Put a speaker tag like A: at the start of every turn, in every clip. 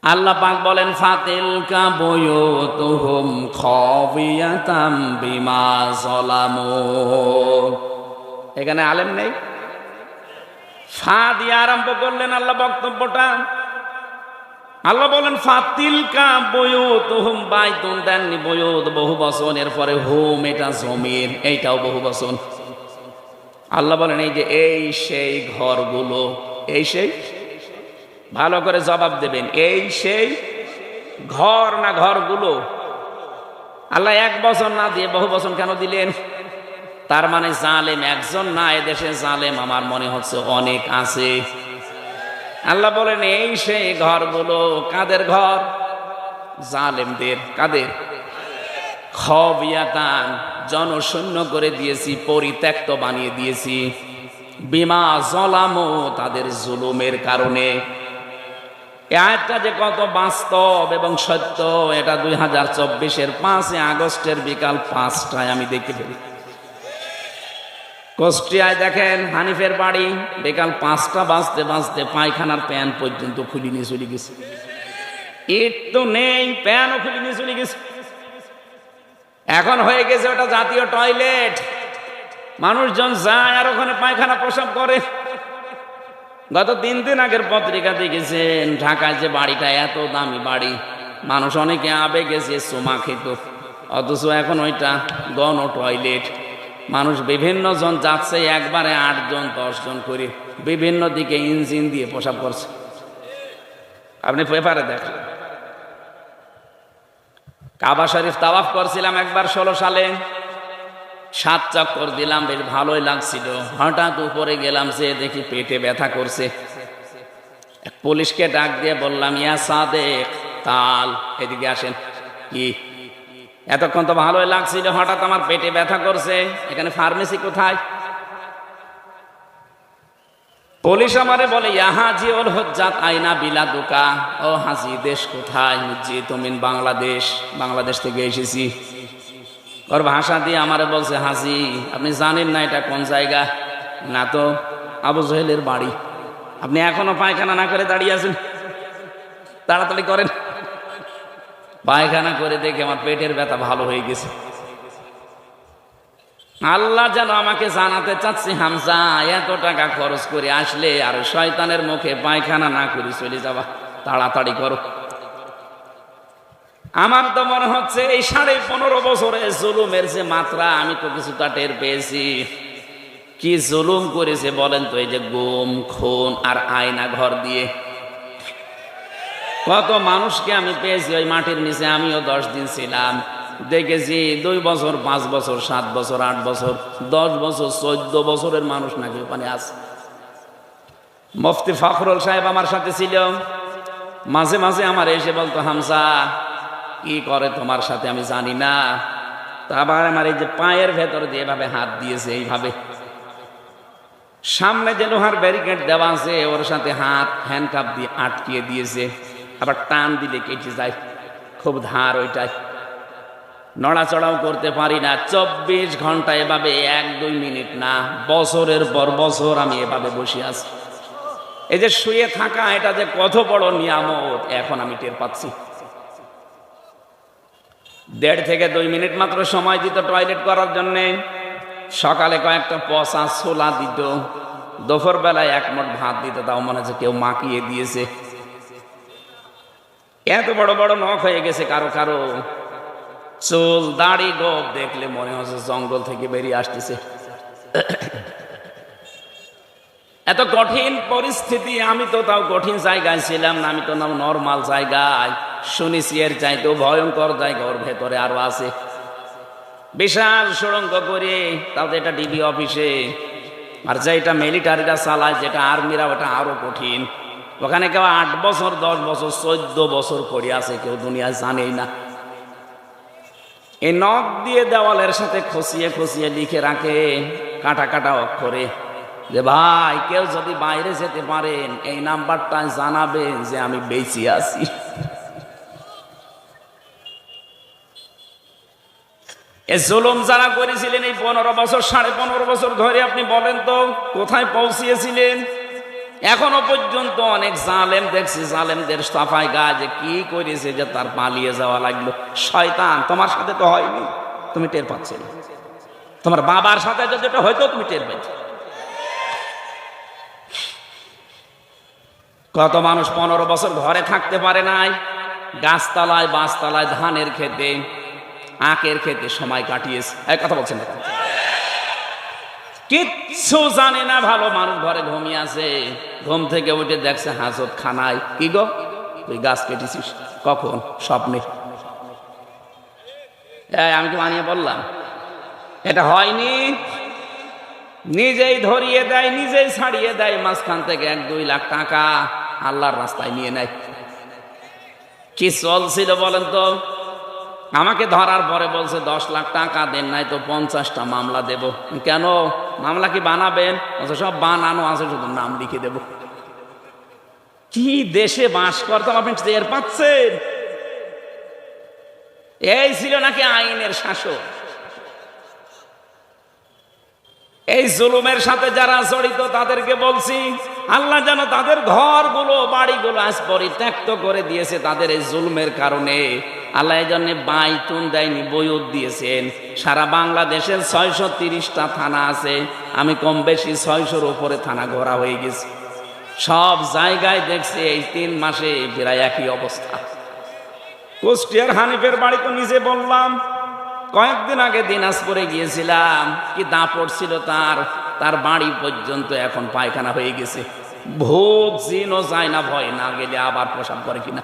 A: আল্লাহ পাক বলেন ফাতিলকা বুয়ুতুহুম খাবিয়াতাম বিমা যালামু। এখানে আলেম নেই, ফা দিয়ে আরম্ভ করলেন আল্লাহ বক্তব্যটা। আল্লাহ বলেন ফাতিলকা বুয়ুতুহুম, বাইতুন দেননি, বুয়ুত বহু বচন, এরপরে হুম এটা জমির, এইটাও বহু বচন। আল্লাহ বলেন এই যে এই সেই ঘরগুলো, এই সেই, ভালো করে জবাব দেবেন, এই সেই ঘর না ঘরগুলো? আল্লাহ এক বছর না দিয়ে বহু বছর কেন দিলেন? তার মানে জালেম একজন না, এদেশে জালেম আমার মনে হচ্ছে অনেক আছে। আল্লাহ বলেন এই সেই ঘরগুলো। কাদের ঘর? জালেমদের। কাদের? খাবিয়াতান, জনশূন্য করে দিয়েছি, পরিত্যক্ত বানিয়ে দিয়েছি। বিমা যালামু, তাদের জুলুমের কারণে। এই আয়াতটা যে কত বাস্তব এবং সত্য, এটা 2024-এর 5 আগস্টের বিকাল 5টায় আমি দেখতে পেরি। কুষ্টিয়ায় দেখেন হানিফের বাড়ি, বিকাল 5টা বাজতে বাজতে পায়খানার প্যান পর্যন্ত খুলে নিয়ে চলে গেছে। ইট তো নেই, প্যানও খুলে নিয়ে চলে গেছে। এখন হয়ে গেছে ওটা জাতীয় টয়লেট, মানুষজন যায় আর ওখানে পায়খানা প্রসাব করে। গত 3 দিন আগের পত্রিকা দেখেছেন ঢাকায় যে বাড়িটা, এত দামি বাড়ি, মানুষ অনেকে আবেগে যে চুমা খেত, অথচ এখন ওইটা গণ টয়লেট। মানুষ বিভিন্ন জন যাচ্ছে, একবারে 8 জন 10 জন করে বিভিন্ন দিকে ইঞ্জিন দিয়ে প্রসাব করছে। আপনি পেপারে দেখেন। কাবা শরীফ তাওয়াফ করছিলাম একবার 16 সালে, 7 চক্কর দিলাম, বেশ ভালোই লাগছিল। হঠাৎ উপরে গেলাম, যে দেখি পেটে ব্যথা করছে। এক পুলিশকে ডাক দিয়ে বললাম, ইয়া সাদেক তাল, এদিকে আসেন। কি? এতক্ষণ তো ভালোই লাগছিল, হঠাৎ আমার পেটে ব্যথা করছে, এখানে ফার্মেসি কোথায়? পুলিশ আমারে বলে, ইয়া হাজি ওল হজ্জাত আইনা বিলাদুকা, ও হাজি দেশ কোথায়? জি তুমিন বাংলাদেশ, বাংলাদেশ থেকে এসেছি। ওর ভাষা দিয়ে আমারে বলছে, হাজি আপনি জানেন না এটা কোন জায়গা? না তো, আবু জহেলের বাড়ি। আপনি এখনো পায়খানা না করে দাঁড়িয়ে আছেন, তাড়াতাড়ি করেন। পায়খানা করে দেখে আমার পেটের ব্যথা ভালো হয়ে গেছে। আল্লাহ যেন আমাকে জানাতে চাচ্ছি, হামজা এত টাকা খরচ করে আসলে আর শয়তানের মুখে পায়খানা না করে চলে যাবা, তাড়াতাড়ি করো। আমার তো মনে হচ্ছে এই 15.5 বছরে জুলুমের যে মাত্রা, আমি তো কিছুটা টের পেয়েছি। কি জুলুম করেছে বলেন তো? এই যে গুম খুন আর আয়না ঘর দিয়ে কত মানুষকে আমি পেয়েছি ওই মাটির নিচে। আমিও 10 দিন ছিলাম, দেখেছি 2 বছর 5 বছর 7 বছর 8 বছর 10 বছর 14 বছরের মানুষ নাকি ওখানে আছে। মুফতি ফখরুল সাহেব আমার সাথে ছিল, মাঝে মাঝে আমার এসে বলতো, হামজা কি করে তোমার সাথে আমি জানি না। তা আবার আমার এই যে পায়ের ভেতর দিয়ে এভাবে হাত দিয়েছে, এইভাবে সামনে যে লোহার ব্যারিকেড দেওয়া আছে ওর সাথে হাত হ্যান্ডকাপ দিয়ে আটকিয়ে দিয়েছে, আবার টান দিলে কেটে যায়, খুব ধার ওইটাই, নড়াচড়াও করতে পারি না। 24 ঘন্টা এভাবে 1-2 মিনিট না, বছরের পর বছর আমি এভাবে বসে আছি। এই যে শুয়ে থাকা, এটা যে কত বড় নিয়ামত এখন আমি টের পাচ্ছি। 1.5 থেকে 2 মিনিট মাত্র সময় দিত টয়লেট করার জন্যে। সকালে কয়েকটা পচা ছোলা দিত, দুপুর বেলায় 1 মুঠ ভাত দিত, তাও মনে হচ্ছে কেউ মাখিয়ে দিয়েছে। এত বড় বড় নখ হয়ে গেছে কারো কারো, চুল দাড়ি গোপ দেখলে মনে হচ্ছে জঙ্গল থেকে বেরিয়ে আসতেছে। এত কঠিন পরিস্থিতি, আমি তো তাও কঠিন জায়গায় ছিলাম না, আমি তো নর্মাল জায়গায়। শুনেছি এর চাইতেও ভয়ঙ্কর জায়গা ওর ভেতরে আরো আছে, বিশাল সুড়ঙ্গ করে, তাও এটা ডিবি অফিসে। আর যেটা মিলিটারিরা চালায়, যেটা আর্মিরা, ওটা আরো কঠিন। ওখানে কেউ 8 বছর 10 বছর 14 বছর পড়ে আছে, কেউ দুনিয়ায় জানেই না। এই নখ দিয়ে দেওয়ালের সাথে খসিয়ে খসিয়ে লিখে রাখে কাটা কাটা অক্ষরে যে ভাই কেউ যদি বাইরে যেতে পারেন এই নাম্বারটা জানাবেন যে আমি বেঁচে আছি। এই জুলুম যারা করেছিলেন এই 15 বছর 15.5 বছর ধরে, আপনি বলেন তো কোথায় পৌঁছিয়েছিলেন? এখনো পর্যন্ত অনেক জালেম দেখছি, জালেমদের সাফাই গায়ে যে কি করেছে যে তার পালিয়ে যাওয়া লাগলো। শয়তান, তোমার সাথে তো হয়নি, তুমি টের পাচ্ছ না। তোমার বাবার সাথে যদি এটা হয়তো তুমি টের পাচ্ছ। কত মানুষ 15 বছর ঘরে থাকতে পারে নাই, গাছতলায় বাঁশতলায় ধানের খেতে আখের খেতে সময় কাটিয়েছে। এই কথা বলছেন না, কিচ্ছু জানে না, ভালো মানুষ ঘরে ঘুমিয়ে আছে, ঘুম থেকে উঠে দেখছে হাজত খানায়। কি গো, তুই গাছ কেটেছিস কখন? স্বপ্নে। আমি কি বানিয়ে বললাম? এটা হয়নি, নিজেই ধরিয়ে দেয়, নিজেই ছাড়িয়ে দেয়, মাঝখান থেকে 1-2 লাখ টাকা আল্লাহর রাস্তায় নিয়ে নেয়। কি চলছিল বলেন তো? আমাকে ধরার পরে বলছে 10 লাখ টাকা দেন, নাই তো 50টা মামলা দেব। কেন? মামলা কি বানাবেন? সব বানানো আছে, শুধু নাম লিখে দেব। কি দেশে বাস করতাম আপনি টের পাচ্ছেন? এই ছিল নাকি আইনের শাসক? এই জুলুমের সাথে যারা জড়িত তাদেরকে বলছি, আল্লাহ যেন তাদের ঘরগুলো বাড়িগুলো আজ পরিত্যক্ত করে দিয়েছে তাদের এই জুলুমের কারণে। আল্লাহ এই জন্য বাইতুন দেয়নি, বয়ুত দিয়েছেন। সারা বাংলাদেশের 630টা থানা আছে, আমি কম বেশি 600-র উপরে থানা ঘোরা হয়ে গেছি। সব জায়গায় দেখছি এই 3 মাসে প্রায় একই অবস্থা। কুষ্টিয়ার হানিফের বাড়ি তো নিজে বললাম, কয়েকদিন আগে দিনাজপুরে গিয়েছিলাম, কি দাপট ছিল তার বাড়ি পর্যন্ত এখন পায়খানা হয়ে গেছে। ভূত জিনও যায় না, ভয় না গেলে আবার প্রসাব করে কিনা।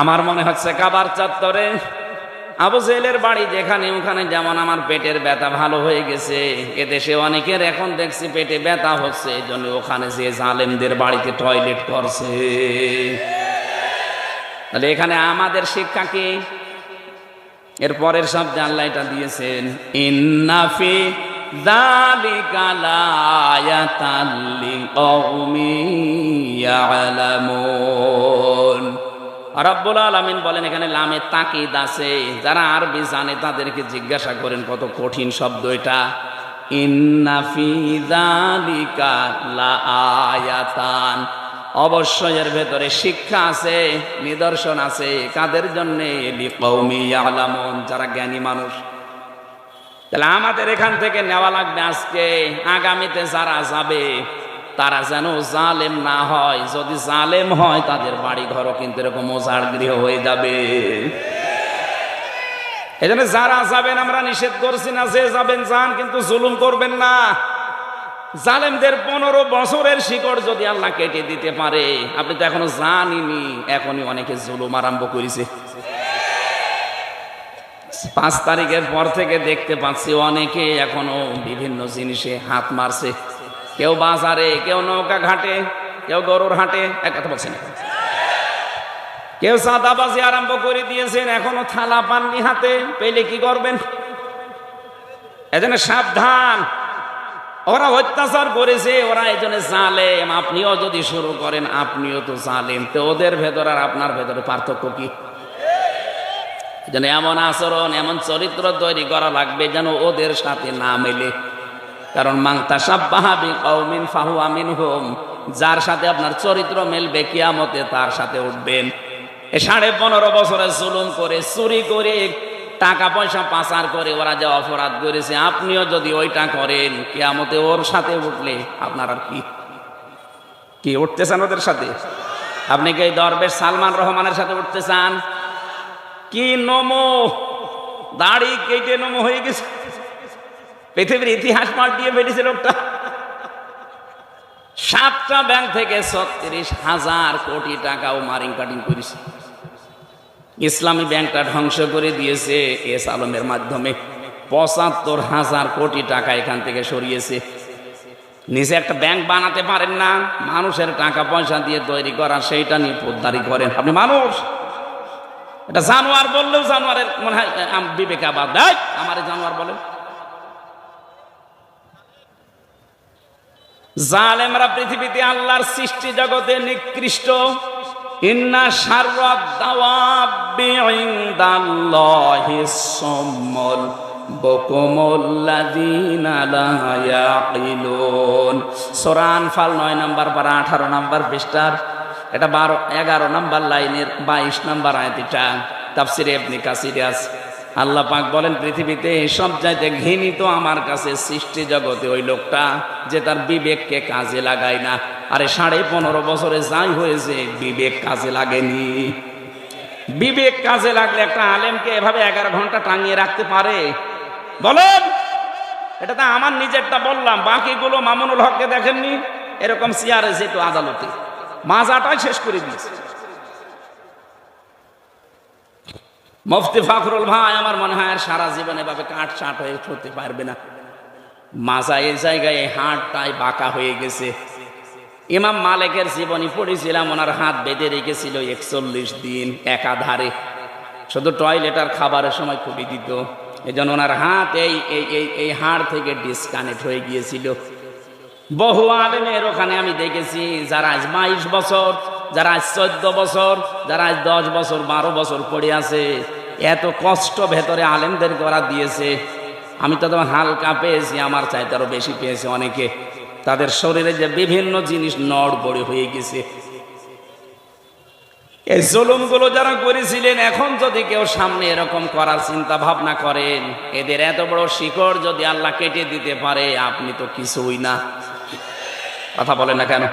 A: আমার মনে হচ্ছে কাবার চত্বরে আবু জেলের বাড়ি যেখানে, ওখানে যেমন আমার পেটের ব্যথা ভালো হয়ে গেছে, এদেশে অনেকের এখন দেখছি পেটে ব্যথা হচ্ছে, এই জন্য ওখানে যে জালেমদের বাড়িতে টয়লেট করছে। তাহলে এখানে আমাদের শিক্ষা কি? এর পরের শব্দে আল্লাহ এটা দিয়েছেন, ইন্না ফি যালিকা লায়াতাল লিকাউমিন ইয়ালামুন। রব্বুল আলামিন বলেন, এখানে লামে তাকিদ আছে। যারা আরবি জানে তাদেরকে জিজ্ঞাসা করেন কত কঠিন শব্দ এটা। ইন্না ফি যালিকা লায়াতান, অবশ্যই এর ভেতরে শিক্ষা আছে, নিদর্শন আছে। কাদের জন্য? লিকাউমি ইয়ালামুন, যারা জ্ঞানী মানুষ। তাহলে আমাদের এখান থেকে নেওয়া লাগবে আজকে, আগামীতে যারা যাবে তারা যেন জালেম না হয়। যদি জালেম হয় তাদের বাড়ি ঘরও কিন্তু এরকম ওজাড় গৃহ হয়ে যাবে। এই জন্য যারা যাবেন আমরা নিষেধ করছি না, যে যাবেন যান, কিন্তু জুলুম করবেন না। জালেমদের 15 বছরের শিকড় যদি আল্লাহ কেটে দিতে পারে, আপনি তো এখনো জানিনি, এখনই অনেকে জুলুম আরম্ভ করেছে। 5 তারিখের পর থেকে দেখতে পাচ্ছি অনেকে এখনো বিভিন্ন জিনিসে হাত মারছে। কেউ বাজারে, কেউ নৌকা ঘাটে, কেউ গরুর হাটে। এক কথা বলছেন, কেউ চাঁদাবাজি আরম্ভ করে দিয়েছেন, এখনো থালা পাননি হাতে, পেলে কি করবেন? এজন্য সাবধান। ওরা অত্যাচার করেছে, ওরা এজন্য জালেম। আপনিও যদি শুরু করেন, আপনিও তো জালেম। তো ওদের ভেতর আর আপনার ভেতরে পার্থক্য কি? এজন্য এমন আচরণ, এমন চরিত্র তৈরি করা লাগবে যেন ওদের সাথে না মেলে। কারণ মান তাশাব্বাহা বিকওমিন ফাহুয়া মিনহুম, যার সাথে আপনার চরিত্র মেলবে কিয়ামতে তার সাথে উঠবেন। 15.5 বছরে জুলুম করে, চুরি করে, টাকা পয়সা পাচার করে ওরা যে অপরাধ করেছে, আপনিও যদি ওইটা করেন, কিয়ামতে ওর সাথে উঠলে আপনার আর কি উঠতে চান ওদের সাথে? আপনি কি এই দরবেশ সালমান রহমানের সাথে উঠতে চান? কি নমো, দাড়ি কেটে নমো হয়ে গেছে, পৃথিবীর ইতিহাস পাল্টিয়ে বেরিয়েছে লোকটা। 7টা ব্যাংক থেকে 36,000 কোটি টাকাও মারিং কাটিং করেছে। ইসলামী ব্যাংকটা ধ্বংস করে দিয়েছে এস আলমের মাধ্যমে। 75,000 কোটি টাকা এখান থেকে সরিয়েছে। নিজে একটা ব্যাংক বানাতে পারেন না, মানুষের টাকা পয়সা দিয়ে তৈরি করা, সেইটা নিয়ে পোদ্দারি করেন। আপনি মানুষ, এটা জানোয়ার বললেও জানোয়ারের মনে হয় বিবেক আবার দেয়, আমার জানোয়ার বলেন। জালেমরা পৃথিবীতে আল্লাহর সৃষ্টি জগতে নিকৃষ্ট। ইন্না শাররাদ দাওয়াবি ইনদাল্লাহিস সুম্মুল বুকুমুল্লাযীনা লা ইয়াকিলুন। সূরা আনফাল 9 নম্বর পারা 18 নম্বর পৃষ্ঠার এটা 11 নম্বর লাইনের 22 নম্বর আয়াত। এটা তাফসিরে ইবনে কাসিরে আছে। আল্লাহ পাক বলেন, পৃথিবীতে সবচাইতে ঘৃণিত আমার কাছে সৃষ্টি জগতে ওই লোকটা যে তার বিবেককে কাজে লাগায় না। আরে 15.5 বছরে যাই হয়েছে, বিবেক কাজে লাগেনি। বিবেক কাজে লাগলে একটা আলেমকে এভাবে 11 ঘন্টা টাঙিয়ে রাখতে পারে? বলেন। এটা তো আমার নিজেরটা বললাম, বাকিগুলো মামুনুল হককে দেখেননি? এরকম চেয়ারে যেত আদালতে, মাজাটাই শেষ করে দিয়েছে। মুফতি ফখরুল ভাই আমার মনে হয় আর সারা জীবন এভাবে কাটছাট হয়ে হতে পারবে না। মাজা এই জায়গায় হাড়টাই বাঁকা হয়ে গেছে। ইমাম মালিকের জীবনী পড়েছিলাম, ওনার হাত বেঁধে রেখেছিল 41 দিন একাধারে, শুধু টয়লেট আর খাবারের সময় খুবই দিত। এই জন্য ওনার হাত এই হাড় থেকে ডিসকানেক্ট হয়ে গিয়েছিল। বহু আলেমের ওখানে আমি দেখেছি যারা আজ 22 বছর, যারা আজ 14 বছর, যারা আজ 10 বছর 12 বছর পড়ে আছে। এত কষ্ট ভেতরে আলেমদেরকে ওরা দিয়েছে। আমি তো তোমার হালকা পেয়েছি, আমার চাইতে আরো বেশি পেয়েছে অনেকে। তাদের শরীরে যে বিভিন্ন জিনিস নড়বড়ে হয়ে গেছে। এই জুলুমগুলো যারা করেছিলেন, এখন যদি কেউ সামনে এরকম করার চিন্তা ভাবনা করেন, এদের এত বড় শিকড় যদি আল্লাহ কেটে দিতে পারে, আপনি তো কিছুই না। কথা বলেন না কেন?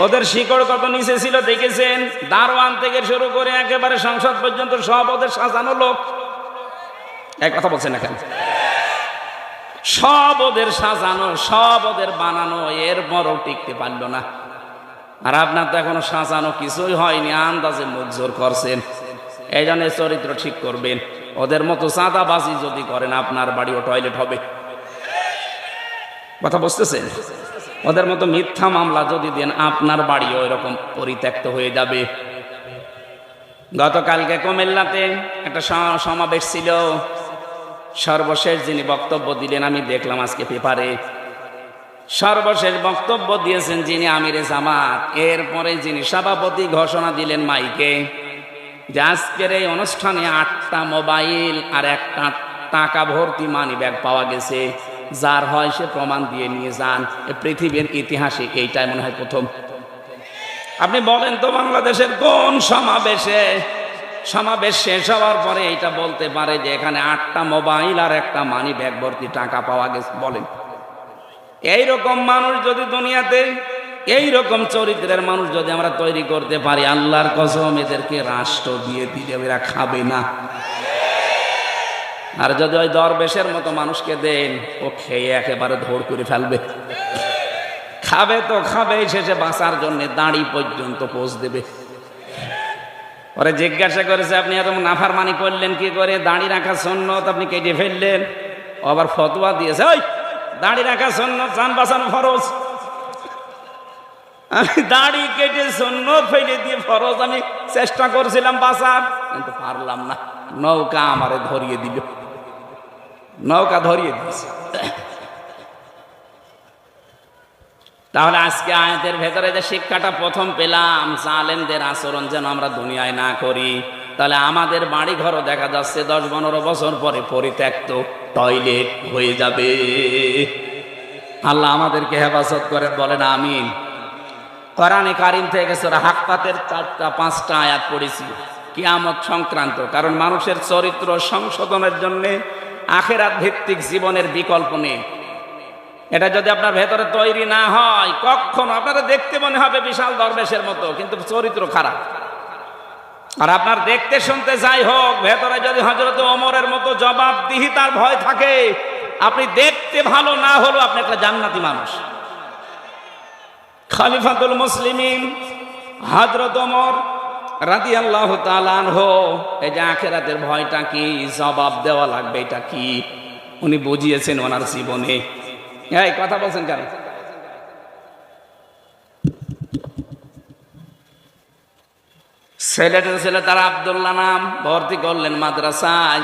A: ওদের শিকড় কত নিচে ছিল দেখেছেন? দারোয়ান থেকে শুরু করে একেবারে সংসদ পর্যন্ত সব ওদের সাজানো লোক। এক কথা বলছেন না কেন? সব ওদের সাজানো, সব ওদের বানানো, এরপরও টিকতে পারল না। আর আপনার তো এখনো সাজানো কিছুই হয়নি, আন্দাজে মুখজোর করছেন। এই জন্য চরিত্র ঠিক করবেন। ওদের মতো চাঁদাবাজি যদি করেন, আপনার বাড়িও টয়লেট হবে। কথা বুঝতেছেন? ওদের মতো মিথ্যা মামলা যদি দেন, আপনার বাড়িও এরকম পরিত্যক্ত হয়ে যাবে। গতকালকে কুমিল্লাতে একটা সমাবেশ ছিল। সর্বশেষ যিনি বক্তব্য দিলেন, আমি দেখলাম আজকে পেপারে, সর্বশেষ বক্তব্য দিয়েছেন যিনি আমিরে জামাত। এরপরে যিনি সভাপতি ঘোষণা দিলেন মাইকে যে আজকের এই অনুষ্ঠানে 8টা মোবাইল আর একটা টাকা ভর্তি মানি ব্যাগ পাওয়া গেছে। যার হয় সে প্রমাণ দিয়ে নিয়ে যান। পৃথিবীর ইতিহাসে এইটাই মনে হয় প্রথম। আপনি বলেন তো, বাংলাদেশের কোন সমাবেশ শেষ হওয়ার পরে এইটা বলতে পারে যে এখানে 8টা মোবাইল আর একটা মানি ব্যাগ ভর্তি টাকা পাওয়া গেছে? বলেন। এইরকম মানুষ যদি দুনিয়াতে, এইরকম চরিত্রের মানুষ যদি আমরা তৈরি করতে পারি, আল্লাহর কসম এদেরকে রাষ্ট্র দিয়ে দিলে এরা খাবে না। আর যদি ওই দরবেশের মতো মানুষকে দেন, ও খেয়ে একেবারে ধর করে ফেলবে। খাবে তো খাবে, শেষে বাঁচার জন্য দাঁড়ি পর্যন্ত পোষ দেবে। পরে জিজ্ঞাসা করেছে, আপনি এত নাফরমানি করলেন কি করে? দাঁড়ি রাখা সুন্নত, আপনি কেটে ফেললেন। আবার ফতোয়া দিয়েছে, ওই দাঁড়ি রাখা সুন্নত, জান বাঁচানো ফরজ। আমি দাড়ি কেটে সুন্নত ফেলে দিয়ে ফরজ আমি চেষ্টা করছিলাম বাঁচার, কিন্তু পারলাম না। নৌকা আমারে ধরিয়ে দিল, নৌকা ধরিয়ে দিয়েছে। তাহলে আজকে আয়াতের ভেতরে যে শিক্ষাটা প্রথম পেলাম, জালেমদের আচরণ যেন আমরা দুনিয়ায় না করি। তাহলে আমাদের বাড়ি ঘরও দেখা যাচ্ছে 10-15 বছর পরে পরিত্যক্ত টয়লেট হয়ে যাবে। আল্লাহ আমাদেরকে হেফাজত করেন, বলেন আমিন। কোরআনে কারিম থেকে সূরা হাক্কাতের 4-5টা আয়াত পড়েছি কিয়ামত সংক্রান্ত। কারণ মানুষের চরিত্র সংশোধনের জন্য আখিরাত ভিত্তিক জীবনের বিকল্প নেই। এটা যদি আপনার ভেতরে তৈরি না হয়, কখনো আপনারা দেখতে মনে হবে বিশাল দরবেশের মতো, কিন্তু চরিত্র খারাপ। আর আপনার দেখতে শুনতে যাই হোক, ভেতরে যদি হযরত ওমরের মতো জবাবদিহিতার ভয় থাকে, আপনি দেখতে ভালো না হলেও আপনি একটা জান্নাতি মানুষ। খলিফাতুল মুসলিমিন হযরত ওমর রাদিয়াল্লাহু তাআলা আনহু, এই যে আখিরাতের ভয়টা কি, জবাব দেওয়া লাগবে এটা কি, উনি বুঝিয়েছেন ওনার জীবনে। এই কথা বলছেন কেন? ছেলে তারা আব্দুল্লাহ নাম, ভর্তি করলেন মাদ্রাসায়।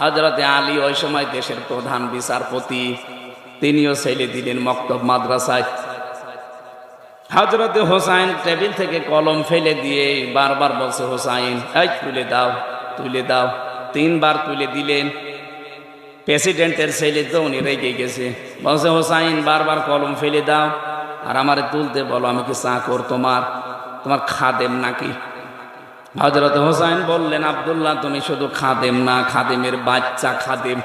A: হযরতে আলী ওই সময় দেশের প্রধান বিচারপতি, তিনিও ছেলে দিলেন মক্তব মাদ্রাসায়। হযরতে হোসাইন টেবিল থেকে কলম ফেলে দিয়ে বারবার বলছে, হোসাইন এই তুলে দাও তুলে দাও। 3 বার তুলে দিলেন। প্রেসিডেন্টের ছেলে তো উনি রেগে গেছে, বলছে হোসাইন বারবার কলম ফেলে দাও আর আমারে তুলতে বলো, আমি কি চাকর তোমার খাদেম নাকি? হযরত হোসাইন বললেন, আব্দুল্লাহ তুমি শুধু খাদেম না, খাদেমের বাচ্চা। খাদেম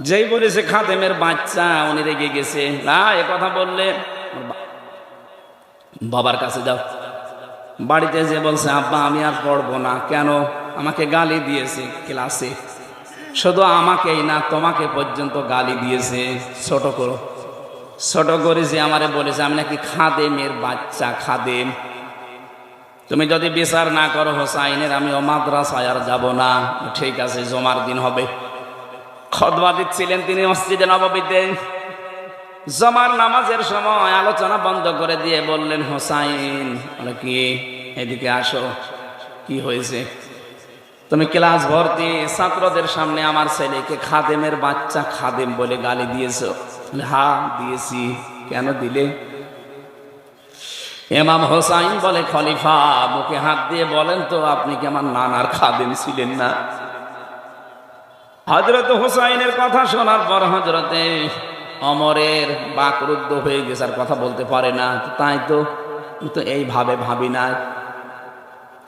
A: যেই বলেছে খাদেমের বাচ্চা, উনি রেগে গেছে। না, এ কথা বললে বাবার কাছে যাও। বাড়িতে যে বলছে, আব্বা আমি আর পড়বো না। কেন? আমাকে গালি দিয়েছে ক্লাসে, শুধু আমাকেই না তোমাকে পর্যন্ত গালি দিয়েছে। ছোট করেছে, আমারে বলেছে আমি নাকি খাদেমের বাচ্চা। খাদেম, তুমি যদি বিচার না করো হোসাইনের, আমি ও মাদ্রাসায় আর যাব না। ঠিক আছে, জমার দিন হবে। খুতবা দিচ্ছিলেন তিনি মসজিদে নববীতে। জমার নামাজের সময় আলোচনা বন্ধ করে দিয়ে বললেন, হোসাইন বলে কি, এদিকে আসো। কি হয়েছে? তুমি ক্লাস ভর্তি ছাত্রদের সামনে আমার ছেলেকে খাদেমের বাচ্চা, খাদেম বলে গালি দিয়েছো? হ্যাঁ দিয়েছি। কেন দিলে? ইমাম হোসাইন বলে, খলিফা বুকে হাত দিয়ে বলেন তো, আপনি কি আমার নানার খাদেম ছিলেন না? হযরত হোসাইনের কথা শোনার পর হযরতে ওমরের বাকরুদ্ধ হয়ে গেছে, আর কথা বলতে পারে না। তাই তো এইভাবে ভাবি না।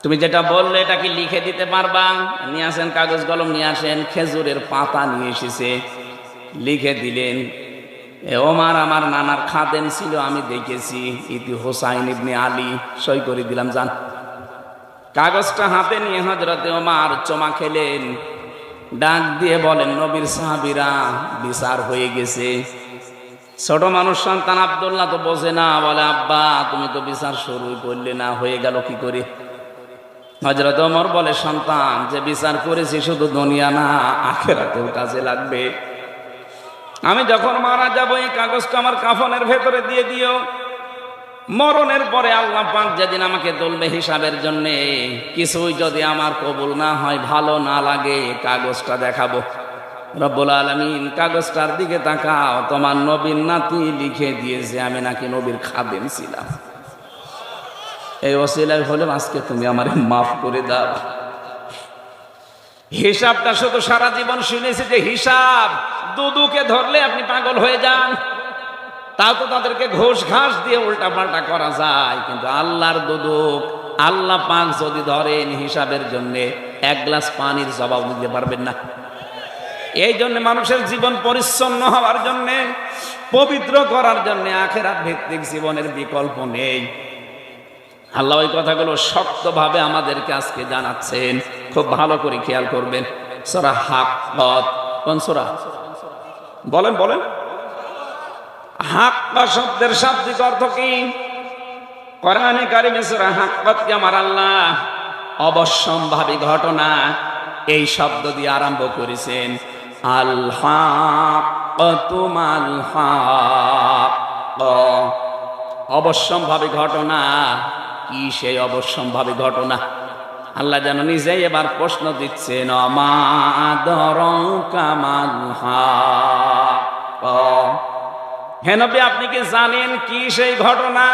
A: তুমি যেটা বললে এটা কি লিখে দিতে পারবা? নিয়ে আসেন কাগজ কলম, নিয়ে আসেন। খেজুরের পাতা নিয়ে এসেছে, লিখে দিলেন, ওমর আমার নানার খাদেম ছিল, আমি দেখেছি। ইতি হোসাইন ইবনে আলী। সই করে দিলাম, যান। কাগজটা হাতে নিয়ে হযরতে ওমর চমা খেলেন, ডাক দিয়ে বলেন, নবীর সাহাবীরা, বিচার হয়ে গেছে। ছোট মানুষ সন্তান আব্দুল্লাহ তো বোঝে না, বলে আব্বা তুমি তো বিচার শুরুই করলে না, হয়ে গেল কি করে? হযরত ওমর বলে, সন্তান, যে বিচার করেছি শুধু দুনিয়া না, আখিরাতেও কাজে লাগবে। আমি যখন মারা যাব, এই কাগজটা আমার কাফনের ভেতরে দিয়ে দিও। মরণের পরে আল্লাহ পাক যেদিন আমাকে তুলবে হিসাবের জন্য, কিছুই যদি আমার কবুল না হয়, ভালো না লাগে, কাগজটা দেখাবো। রব্বুল আলামিন কাগজটার দিকে তাকাও, তোমার নবীর নাতি লিখে দিয়েছে আমি নাকি নবীর খাদেম ছিলাম। এই ওসিলায় হলে আজকে তুমি আমারে মাফ করে দাও। হিসাবটা শুধু সারা জীবন শুনেছি যে হিসাব, দুদুকে ধরলে আপনি পাগল হয়ে যান। তাও তো তাদেরকে ঘোষ ঘাস দিয়ে উল্টা পাল্টা করা যায়, কিন্তু আল্লাহর দুদুক, আল্লাহ পাক যদি ধরেন হিসাবের জন্য, এক গ্লাস পানির জবাব দিতে পারবেন না। এই জন্য মানুষের জীবন পরিচ্ছন্ন হওয়ার জন্য, পবিত্র করার জন্য আখিরাত ভিত্তিক জীবনের বিকল্প নেই। আল্লাহ ওই কথাগুলো শক্তভাবে আমাদেরকে আজকে জানাচ্ছেন, খুব ভালো করে খেয়াল করবেন। সূরা হাক্কাত, কোন সূরা? বলেন বলেন। হাক্কা শব্দের শাব্দিক অর্থ কি? কোরআনে কারিমে সূরা হাক্কাতকে আমার আল্লাহ অবশ্যম্ভাবী ঘটনা এই শব্দ দিয়ে আরম্ভ করেছেন। আল হাক্কাতু মাল হাক্কা, অবশ্যম্ভাবী ঘটনা। কি সেই অবশ্যম্ভাবী ঘটনা? আল্লাহ যেন নিজেই এবার প্রশ্ন দিচ্ছেন, মা আদরাকা মাল হাক্কা। হে নবী, আপনি কি জানেন কি সেই ঘটনা?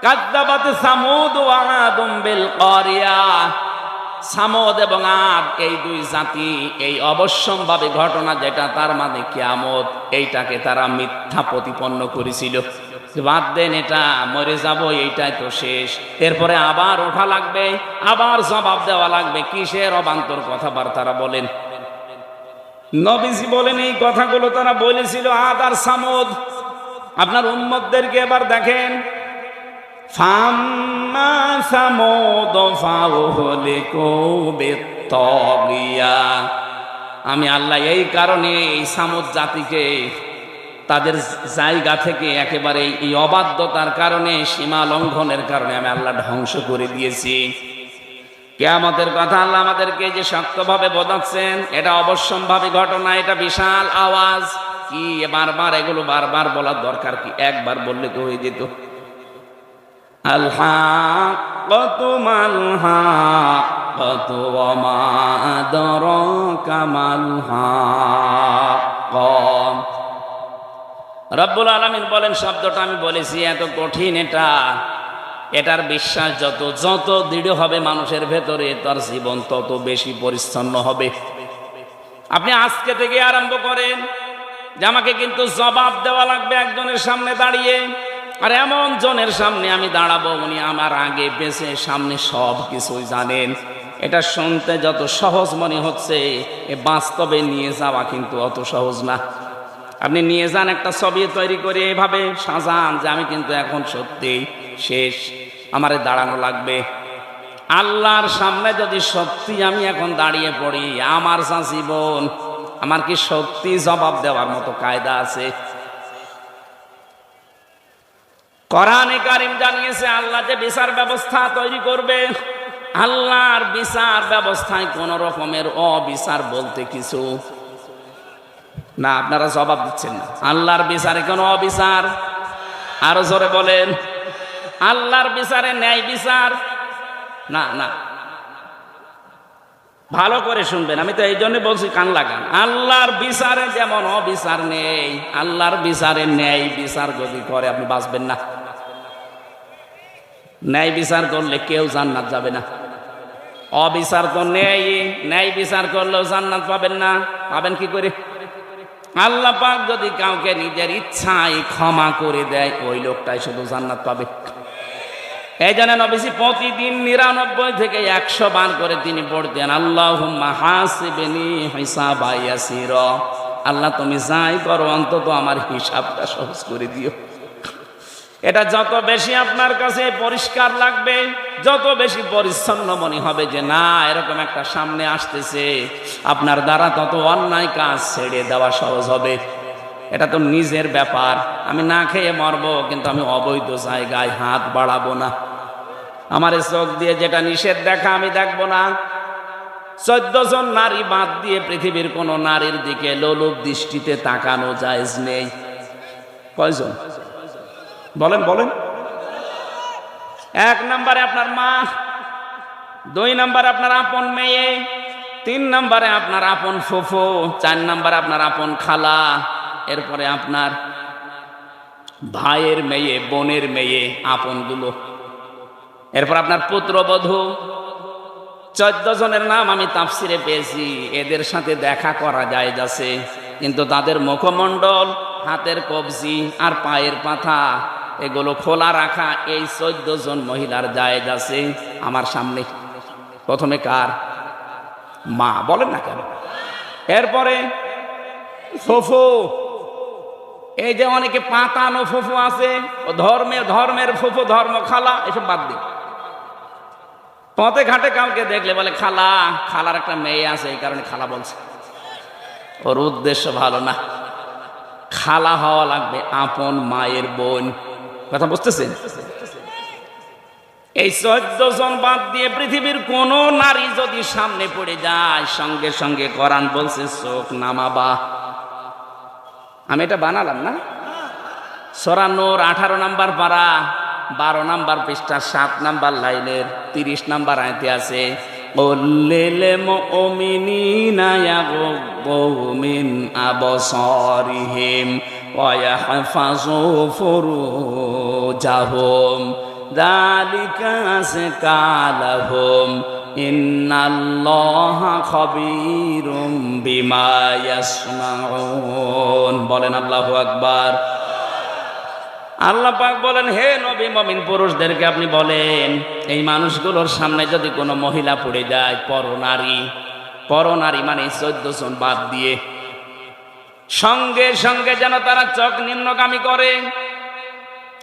A: কাযযাবাত সামুদ ওয়া আদুম বিল কারিয়া। সামুদ এবং আদ, এই দুই জাতি এই অবশ্যম্ভাবী ঘটনা, যেটা তার মানে কিয়ামত, এইটাকে তারা মিথ্যা প্রতিপন্ন করেছিল। বাদ দেন, এটা মরে যাব, এইটাই তো শেষ, এরপরে আবার ওঠা লাগবে, আবার জবাব দেওয়া লাগবে। কিসের অবান্তর কথাবার্তা বলেন? নবীজি বলেন, এই কথাগুলো তারা বলেছিল আদ আর সামুদ। আপনার উম্মতদেরকে এবার দেখেন, ফাম্মা সামুদ ফাউহলিকু বিত্তাগিয়া। আমি আল্লাহ এই কারণে এই সামুদ জাতিকে তাদের জায়গা থেকে একেবারে এই অবাধ্যতার কারণে, সীমা লঙ্ঘনের কারণে আমি আল্লাহ ধ্বংস করে দিয়েছি। কিয়ামতের কথা আল্লাহ আমাদেরকে যে শক্তভাবে বোঝাচ্ছেন, এটা অবশ্যম্ভাবী ঘটনা, এটা বিশাল আওয়াজ। কি বারবার এগুলো বারবার বলার দরকার কি? একবার বললে তো হয়ে যেত। আল হাক্কাতু মাল হাক্কাতু ওয়া মা আদরাকা মাল হাক্কা। রব্বুল আলামিন বলেন, শব্দটা আমি বলেছি এত কঠিন, এটার বিশ্বাস যত দৃঢ় হবে মানুষের ভেতরে, তার জীবন তত বেশি পরিচ্ছন্ন হবে। আপনি আজকে থেকে আরম্ভ করেন যে আমাকে কিন্তু জবাব দেওয়া লাগবে একজনের সামনে দাঁড়িয়ে, আর এমন জনের সামনে আমি দাঁড়াবো উনি আমার আগে পেছে সামনে সব কিছুই জানেন। এটা শুনতে যত সহজ মনে হচ্ছে, এ বাস্তবে নিয়ে যাওয়া কিন্তু অত সহজ না। আপনি নিয়ে যান একটা ছবি তৈরি করে এভাবে সাজান যে আমি কিন্তু এখন সত্যি শেষ, আমারে দাঁড়ানো লাগবে। আল্লাহর সামনে যদি সত্যি আমি এখন দাঁড়িয়ে পড়ি, আমার যা জীবন, আমার কি সত্যি জবাব দেওয়ার মতো কায়দা আছে? কোরআনে কারীম জানিয়েছে আল্লাহ যে বিচার ব্যবস্থা তৈরি করবে, আল্লাহর বিচার ব্যবস্থায় কোন রকমের অবিচার বলতে কিছু না। আপনারা জবাব দিচ্ছেন না। আল্লাহর বিচারে কোনো অবিচার? আরো জোরে বলেন, আল্লাহর বিচারে ন্যায় বিচার না। না, ভালো করে শুনবেন, আমি তো এই জন্য বলছি কান লাগান। আল্লাহর বিচারে যেমন অবিচার নেই, আল্লাহর বিচারে ন্যায় বিচার যদি করে আপনি বাঁচবেন না। ন্যায় বিচার করলে কেউ জান্নাত যাবে না। অবিচার তো নেই, ন্যায় বিচার করলেও জান্নাত পাবেন না। পাবেন কি করে? আল্লাহ পাক যদি কাউকে নিজের ইচ্ছায় ক্ষমা করে দেয়, ওই লোকটাই শুধু জান্নাত পাবে। এই জন্য নবীজি প্রতিদিন 99 থেকে 100 বার করে তিনি পড়তেন, আল্লাহুম্মা হাসিবনি হিসাবা ইয়াসিরা। আল্লাহ তুমি যাই করো অন্তত আমার হিসাবটা সহজ করে দিও। এটা যত বেশি আপনার কাছে পরিষ্কার লাগবে, যত বেশি পরিচ্ছন্ন মনে হবে যে না এরকম একটা সামনে আসতেছে, আপনার দ্বারা তত অন্যায় কাজ ছেড়ে দেওয়া সহজ হবে। এটা তো নিজের ব্যাপার, আমি না খেয়ে মরবো কিন্তু আমি অবৈধ জায়গায় হাত বাড়াবো না। আমার চোখ দিয়ে যেটা নিষেধ দেখা আমি দেখবো না। 14 জন নারী বাদ দিয়ে পৃথিবীর কোন নারীর দিকে লোলুপ দৃষ্টিতে তাকানো জায়েজ নেই। কয়জন বলেন বলেন? 1 নম্বরে আপনার মা, 2 নম্বরে আপনার আপন মেয়ে, 3 নম্বরে আপনার আপন ফুফু, 4 নম্বরে আপনার আপন খালা, এরপরে আপনার ভাইয়ের মেয়ে, বোনের মেয়ে, আপনগুলো, এরপর আপনার পুত্রবধূ। 14 জনের নাম আমি তাফসিরে পেয়েছি। এদের সাথে দেখা করা যায় যাচ্ছে, কিন্তু তাদের মুখমণ্ডল, হাতের কবজি আর পায়ের পাতা এগুলো খোলা রাখা এই 14 জন মহিলার জায়েজ আছে আমার সামনে। প্রথমে কার? মা। বলেন না কেন? এরপরে ফুফু। এই যে অনেকে পাতানো ফুফু আছে, ও ধর্মের ফুফু, ধর্ম খালা, এসব বাদ দিন। পথে ঘাটে কাউকে দেখলে বলে খালা, খালার একটা মেয়ে আছে এই কারণে খালা বলছে, ওর উদ্দেশ্য ভালো না। খালা হওয়া লাগবে আপন মায়ের বোন। কথা বুঝতেছেন? এই 14 জন বাদ দিয়ে পৃথিবীর কোন নারী যদি সামনে পড়ে যায়, সঙ্গে সঙ্গে কোরআন বলছে চোখ নামাবা। আমি এটা বানালাম না। সূরা নূর 18 নম্বর পারা 12 নম্বর পৃষ্ঠা 7 নম্বর লাইনের 30 নম্বর আয়াতে আছে, কুল্লিল মুমিনিনা ইয়াগুদ্দু মিন আবসারিহিম ওয়া ইয়াহফাযু ফুরুজাহুম যালিকা আযকা লাহুম ইন্নাল্লাহা খাবীরুম বিমা ইয়াসমাউন। বলেন আল্লাহু আকবার। আল্লাহ পাক বলেন, হে নবী মুমিন পুরুষদেরকে আপনি বলেন, এই মানুষগুলোর সামনে যদি কোনো মহিলা পড়ে যায়, পরনারী মানে 14 জন বাদ দিয়ে, সঙ্গে সঙ্গে যেন তারা চোখ নিম্নগামী করে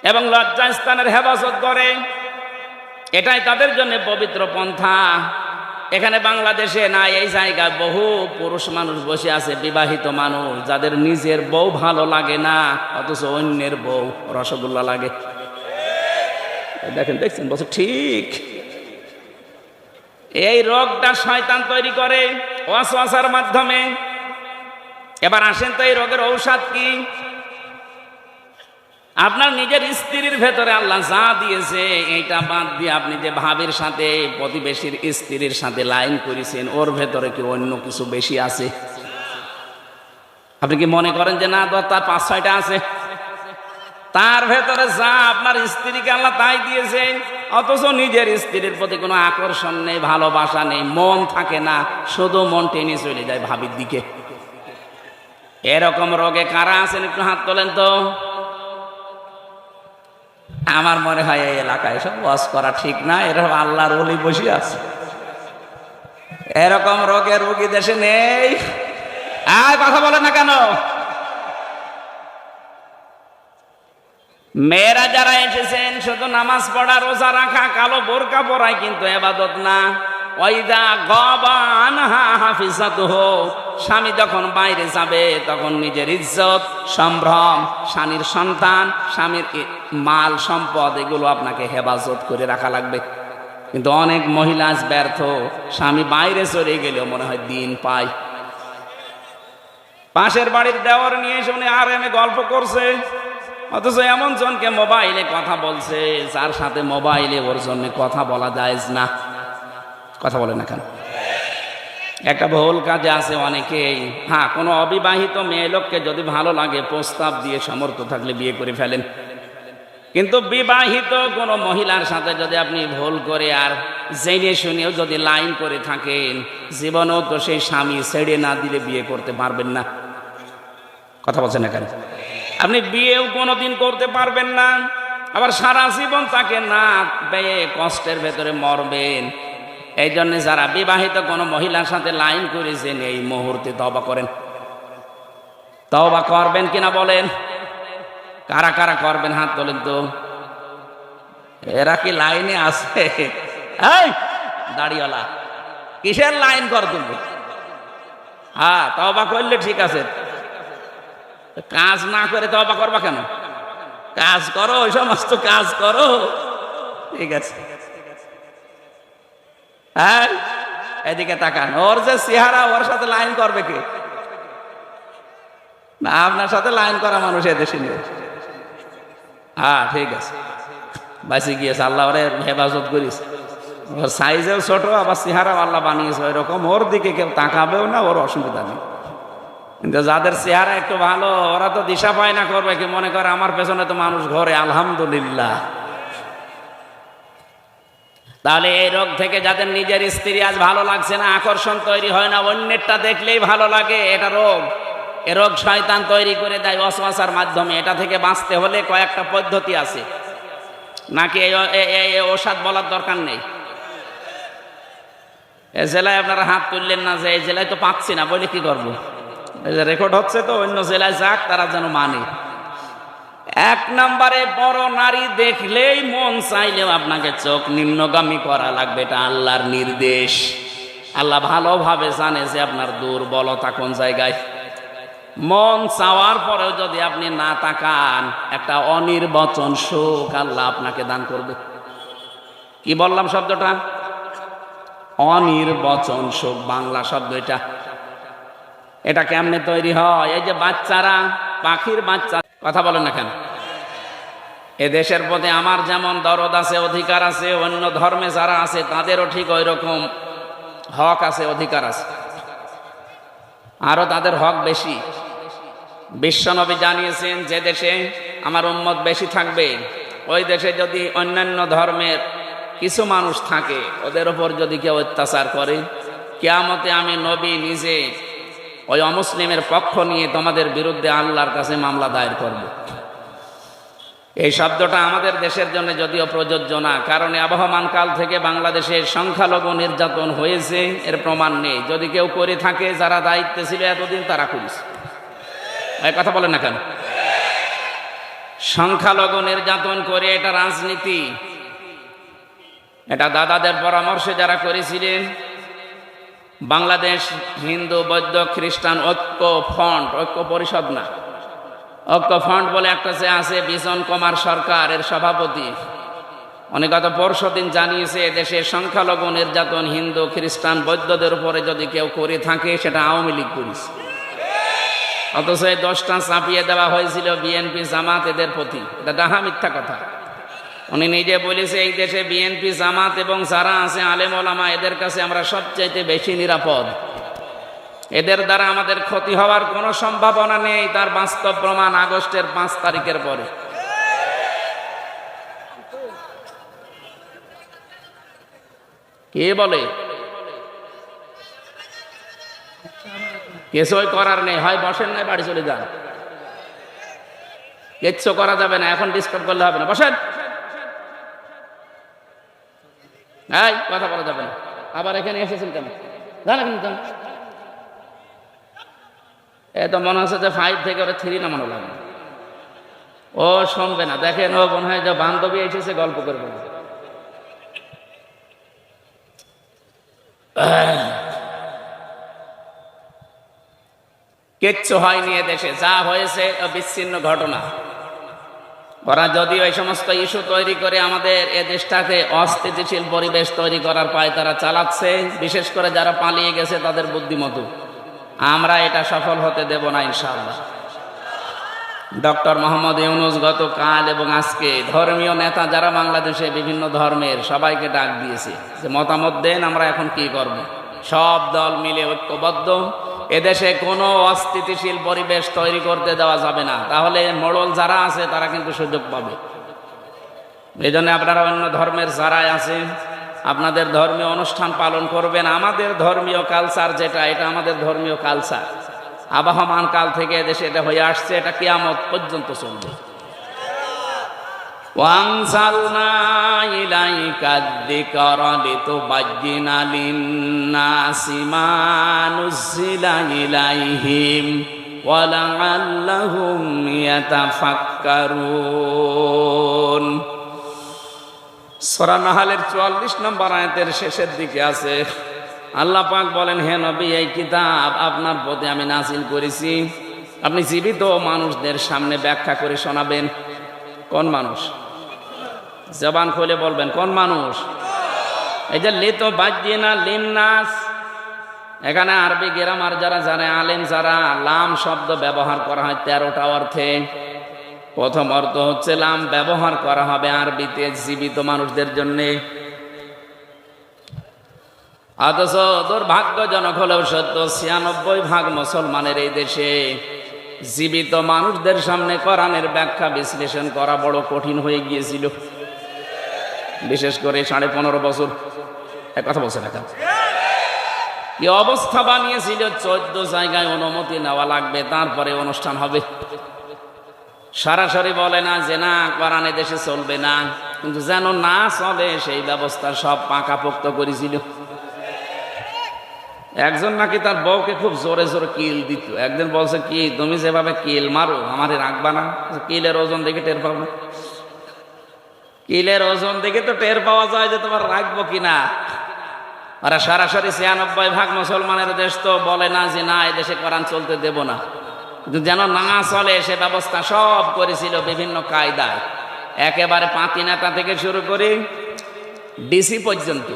A: এবং লজ্জাস্থানের হেফাজত করে। এটাই তাদের জন্য পবিত্র পন্থা। এখানে বাংলাদেশে না, এই জায়গায় বহু পুরুষ মানুষ বসে আছে, বিবাহিত মানুষ, যাদের নিজের বউ ভালো লাগে না, অথচ অন্যের বউ রসগোল্লা লাগে। দেখেন, দেখছেন? বলছে ঠিক। এই রোগটা শয়তান তৈরি করে ওয়াসওয়াসার মাধ্যমে। এবার আসেন তো, এই রোগের ঔষধ কি? আপনার নিজের স্ত্রীর ভেতরে আল্লাহ যা দিয়েছে এইটা বাদ দিয়ে আপনি যে ভাবের সাথে, প্রতিবেশীর স্ত্রীর সাথে লাইন করেছেন, ওর ভেতরে কি অন্য কিছু বেশি আছে? আপনি কি মনে করেন যে না, তার 5-6টা আছে? তার ভেতরে যা আপনার স্ত্রীকে আল্লাহ তাই দিয়েছে, অথচ নিজের স্ত্রীর প্রতি কোনো আকর্ষণ নেই, ভালোবাসা নেই, মন থাকে না, শুধু মন টেনে চলে যায় ভাবির দিকে। এরকম রোগে কারা আছেন একটু হাত তোলেন তো। আমার মনে হয় এই এলাকায় সব ওয়াজ করা ঠিক না, এরকম আল্লাহর ওলি বসে আছে। এরকম রোগের রোগী দেশে নেই। আর কথা বলে না কেন? মেয়েরা যারা এসেছেন শুধু নামাজ পড়া, রোজা রাখা, কালো বোরকা পরায় কিন্তু ইবাদত না। ওয়াইদা গাবা আনহা হাফিজাতুহু, স্বামী যখন বাইরে যাবে তখন নিজের ইজ্জত, সম্ভ্রম, স্বামীর সন্তান, স্বামীর মাল সম্পদ এগুলো আপনাকে হেফাজত করে রাখা লাগবে। কিন্তু অনেক মহিলা আজ ব্যর্থ, স্বামী বাইরে চলে গেলেও মনে হয় দিন পায়। পাশের বাড়ির দেওয়ার নিয়ে শুনে আর এমে গল্প করছে, অথচ এমন জনকে মোবাইলে কথা বলছে যার সাথে মোবাইলে ওর জন্য কথা বলা যায় না। কথা বলে না কেন? একটা ভুল কাজে আছে অনেকেই। হ্যাঁ, কোনো অবিবাহিত মেয়ে লোককে যদি ভালো লাগে প্রস্তাব দিয়ে সমর্থ থাকলে বিয়ে করে ফেলেন, কিন্তু বিবাহিত কোনো মহিলার সাথে যদি আপনি ভুল করে আর জেনে শুনেও যদি লাইন করে থাকেন, জীবনেও তো সেই স্বামী ছেড়ে না দিলে বিয়ে করতে পারবেন না। কথা বলছেন না কেন? আপনি বিয়েও কোনোদিন করতে পারবেন না, আবার সারা জীবন তাকে না পেয়ে কষ্টের ভেতরে মরবেন। এই জন্য যারা বিবাহিত কোনো মহিলার সাথে লাইন করেছেন এই মুহূর্তে তওবা করেন। তওবা করবেন কিনা বলেন? কারা কারা করবেন হাত তোলেন তো। এরা কি লাইনে আছে? এই দাড়িওয়ালা, কিসের লাইন কর তুমি? হ্যাঁ, তওবা করলে ঠিক আছে, কাজ না করে তওবা করবা কেন? কাজ করো, ওই সমস্ত কাজ করো, ঠিক আছে। হ্যাঁ, এদিকে তাকান, ওর যে চেহারা, ওর সাথে লাইন করবে কে? না, আপনার সাথে লাইন করা মানুষ এদেশে নেই। হ্যাঁ, ঠিক আছে, বাঁচি গিয়েছে, আল্লাহ ওরে হেফাজত করিস। ওর সাইজেও ছোট, আবার চেহারাও আল্লাহ বানিয়েছে ওইরকম, ওর দিকে কেউ তাকাবেও না, ওর অসুবিধা নেই। কিন্তু যাদের চেহারা একটু ভালো, ওরা তো দিশা পায় না করবে কি, মনে করে আমার পেছনে তো মানুষ ঘরে, আলহামদুলিল্লাহ। তাহলে এই রোগ থেকে যাদের নিজের স্ত্রী আজ ভালো লাগছে না, আকর্ষণ তৈরি হয় না, অন্যেরটা দেখলেই ভালো লাগে, এটা রোগ। এ রোগ শয়তান তৈরি করে দেয় ওয়াসওয়াসার মাধ্যমে। এটা থেকে বাঁচতে হলে কয়েকটা পদ্ধতি আছে, নাকি এই ওষুধ বলার দরকার নেই? এ জেলায় আপনারা হাত তুললেন না যে এই জেলায় তো পাচ্ছি না, বলে কি করবো? এই যে রেকর্ড হচ্ছে, তো অন্য জেলায় যাক, তারা যেন মানে। এক নম্বরে, বড় নারী দেখলেই মন চাইলেও আপনাকে চোখ নিম্নগামী করা লাগবে, এটা আল্লাহর নির্দেশ। আল্লাহ ভালোভাবে জানে যে আপনার দুর্বলতা কোন জায়গায়। মন চাওয়ার পরেও যদি আপনি না তাকান, একটা অনির্বচন সুখ আল্লাহ আপনাকে দান করবে। কি বললাম শব্দটা? অনির্বচন সুখ, বাংলা শব্দ এটা। এটা কেমনে তৈরি হয়? এই যে বাচ্চারা, পাখির বাচ্চা, কথা বলেন না কেন? এ দেশের প্রতি আমার যেমন দরদ আছে, অধিকার আছে, অন্য ধর্মে যারা আছে তাদেরও ঠিক ওই রকম হক আছে, অধিকার আছে, আরো তাদের হক বেশি। বিশ্বনবী জানিয়েছেন, যে দেশে আমার উম্মত বেশি থাকবে, ওই দেশে যদি অন্যান্য ধর্মের কিছু মানুষ থাকে, ওদের ওপর যদি কেউ অত্যাচার করে, কিয়ামতে আমি নবী নিজে ওই অমুসলিমের পক্ষ নিয়ে তোমাদের বিরুদ্ধে আল্লাহর কাছে মামলা দায়ের করব। এই শব্দটা আমাদের দেশের জন্য যদিও প্রযোজ্য না, কারণ আবহমান কাল থেকে বাংলাদেশের সংখ্যালঘু নির্যাতন হয়েছে, এর প্রমাণ নেই। যদি কেউ করে থাকে, যারা দায়িত্বে ছিল এতদিন তারা করেছে। এই কথা বলেন না কেন? সংখ্যালঘু নির্যাতন করে এটা রাজনীতি। এটা দাদাদের পরামর্শে যারা করেছিলেন, বাংলাদেশ হিন্দু বৌদ্ধ খ্রিস্টান ঐক্য ফ্রন্ট, ঐক্য পরিষদ না, ঐক্য ফ্রন্ট বলে একটা যে আছে, বিজন কুমার সরকার এর সভাপতি, উনি গত পরশুদিন জানিয়েছে, দেশের সংখ্যালঘু নির্যাতন হিন্দু খ্রিস্টান বৌদ্ধদের উপরে যদি কেউ করে থাকে, সেটা আওয়ামী লীগ করেছে। অথচ এই দোষটা চাপিয়ে দেওয়া হয়েছিল বিএনপি জামাত এদের প্রতি। এটা ডাহা মিথ্যা কথা। উনি নিজে বলেছে, এই দেশে বিএনপি জামাত এবং যারা আছে আলেম ওলামা, এদের কাছে আমরা সবচাইতে বেশি নিরাপদ। এদের দ্বারা আমাদের ক্ষতি হওয়ার কোনো সম্ভাবনা নেই। তার বাস্তব প্রমাণ আগস্টের 5 তারিখের পরে। কে বলে? কিছুই করার নেই, হয় বসেন নাই বাড়ি চলে যান, কিচ্ছু করা যাবে না, এখন ডিস্টার্ব করলে হবে না, বসেন। এই কথা বলা যাবে না। আবার এখানে এসেছেন কেন? জানেন কেন? এ তো মনে হচ্ছে যে 5 থেকে ওরা 3 নামানো লাগে। ও শুনবে না, দেখেন ও মনে হয় যে বান্ধবী এসেছে গল্প করবে না। কিচ্ছু হয়নি এদেশে, যা হয়েছে বিচ্ছিন্ন ঘটনা। ওরা যদিও এই সমস্ত ইস্যু তৈরি করে আমাদের এ দেশটাকে অস্থিতিশীল পরিবেশ তৈরি করার পায় তারা চালাচ্ছে, বিশেষ করে যারা পালিয়ে গেছে তাদের বুদ্ধিমতো। আমরা এটা সফল হতে দেব না ইনশাআল্লাহ। ডক্টর মোহাম্মদ ইউনূস গতকাল এবং আজকে ধর্মীয় নেতা যারা বাংলাদেশে বিভিন্ন ধর্মের সবাইকে ডাক দিয়েছে যে মতামত দেন, আমরা এখন কি করব। সব দল মিলে ঐক্যবদ্ধ, এদেশে কোনো অস্থিতিশীল পরিবেশ তৈরি করতে দেওয়া যাবে না, তাহলে মোড়ল যারা আছে তারা কিন্তু সুযোগ পাবে। এই জন্য আপনারা অন্য ধর্মের যারাই আছে আপনাদের ধর্মীয় অনুষ্ঠান পালন করবেন। আমাদের ধর্মীয় কালচার যেটা, এটা আমাদের ধর্মীয় কালচার, আবহমান কাল থেকে এদেশে এটা হয়ে আসছে, এটা কিয়ামত পর্যন্ত চলবে। ওয়ানজালনা ইলাইকা যিকরা লিতুবায়্যিনা লিন-নাসি মা নুযিলা ইলাইহিম ওয়া লাআল্লাহুম ইয়াতাফাক্কারুন। সূরা নাহলের 44 নম্বর আয়াতের শেষের দিকে আছে, আল্লাহ পাক বলেন, হে নবী, এই কিতাব আপনার প্রতি আমি নাযিল করেছি, আপনি জীবিত মানুষদের সামনে ব্যাখ্যা করে শোনাবেন। কোন মানুষ? জবান খুলে বলবেন, কোন মানুষ? এই যে লিতুবায়্যিনা লিন-নাস, এখানে আরবি গ্রামার যারা জানে, আলেম যারা, লাম শব্দ ব্যবহার করা হয় 13টা অর্থে। প্রথম অর্থ হচ্ছে লাম ব্যবহার করা হবে আরবিতে জীবিত মানুষদের জন্যে। অথচ দুর্ভাগ্যজনক হলেও সত্য, 96% মুসলমানের এই দেশে জীবিত মানুষদের সামনে কোরআনের ব্যাখ্যা বিশ্লেষণ করা বড় কঠিন হয়ে গিয়েছিল। বিশেষ করে 15.5 বছর এক কথা বলছে না, কি অবস্থা বানিয়েছিল, 14 জায়গায় অনুমতি নেওয়া লাগবে তারপরে অনুষ্ঠান হবে। সরাসরি বলে না যে না কোরআন দেশে চলবে না, কিন্তু যেন না চলে সেই ব্যবস্থা সব পাকাপোক্ত করেছিল। একজন নাকি তার বউকে খুব জোরে জোরে কিল দিত। একদিন বলছে, কি তুমি যেভাবে কিল মারো আমারে রাখবা না? কিলের ওজন দেখে টের পাবো না? কিলের ওজন দেখে তো টের পাওয়া যায় যে তোমার রাখবো কিনা। ওরা সরাসরি 96% মুসলমানের দেশ তো বলে না যে না এদেশে কোরআন চলতে দেব না, কিন্তু যেন না চলে সে ব্যবস্থা সব করেছিল বিভিন্ন কায়দায়, একেবারে পাতি নেতা থেকে শুরু করে ডিসি পর্যন্ত।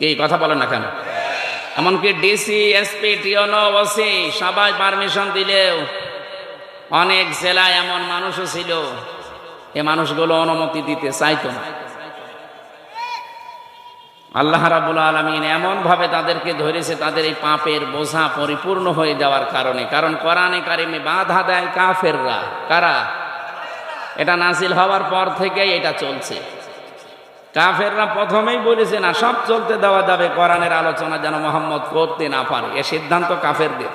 A: এই কথা বলেন না কেন? এমনকি ডিসি, এসপি, টিওনো, ওসি সবাই পারমিশন দিলেও অনেক জেলায় এমন মানুষও ছিল এ মানুষগুলো অনুমতি দিতে চাইতো না। আল্লাহ রাব্বুল আলামিন এমন ভাবে তাদেরকে ধরেছে, তাদের এই পাপের বোঝা পরিপূর্ণ হয়ে যাওয়ার কারণে। কারণ কোরআনে কারিমে বাধা দেয় কাফেররা। কারা? এটা নাজিল হওয়ার পর থেকেই এটা চলছে। কাফেররা প্রথমেই বলেছে না সব চলতে দেওয়া যাবে, কোরআনের আলোচনা যেন মুহাম্মদ করতে না পারে, এ সিদ্ধান্ত কাফেরদের।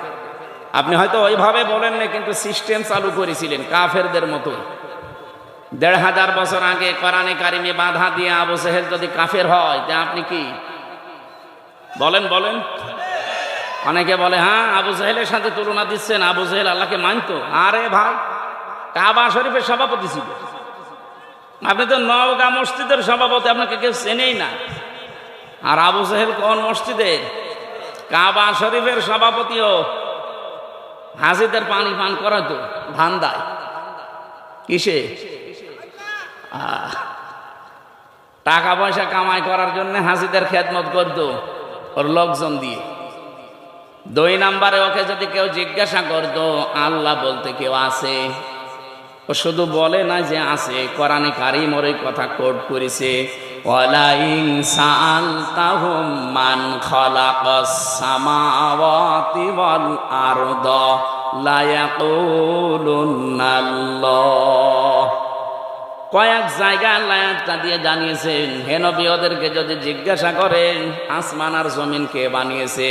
A: আপনি হয়তো ওইভাবে বলেন না, কিন্তু সিস্টেম চালু করেছিলেন কাফেরদের মতো। 1500 বছর আগে কোরআনে কারিমে বাধা দিয়ে আবু জেহেল যদি কাফের হয় তা আপনি কি বলেন? বলেন। অনেকে বলে হ্যাঁ আবু জেহেলের সাথে তুলনা দিচ্ছেন, আবু জেহেল আল্লাহকে মানতো। আরে ভাই, কাবা শরীফের সভাপতি ছিল, আপনি তো নওগাঁ মসজিদের সভাপতি, আপনাকে কেউ চেনেই না। আর আবু জেহেল কোন মসজিদের? কাবা শরীফের সভাপতিও। হাজিদের পানি পান করাতো ধান্দায়। কিসে? টাকা পয়সা কামাই করার জন্য হাজিদের খেদমত করতো ওর লোকজন দিয়ে। 2 নম্বরে ওকে যদি কেউ জিজ্ঞাসা করতো আল্লাহ বলতে কেউ আছে, ও শুধু বলে না যে আছে, কোরআনে কারিম ওর এই কথা কোট করেছে, ওয়ালা ইন সাআলতাহুম মান খালাকাস সামাওয়াতি ওয়াল আরদা লা ইয়াকুলুন্নাল্লাহ। কয়েক জায়গায় আল্লাহ আয়াতটা দিয়ে জানিয়েছেন, হে নবী ওদেরকে যদি জিজ্ঞাসা করেন আসমান আর জমিন কে বানিয়েছে,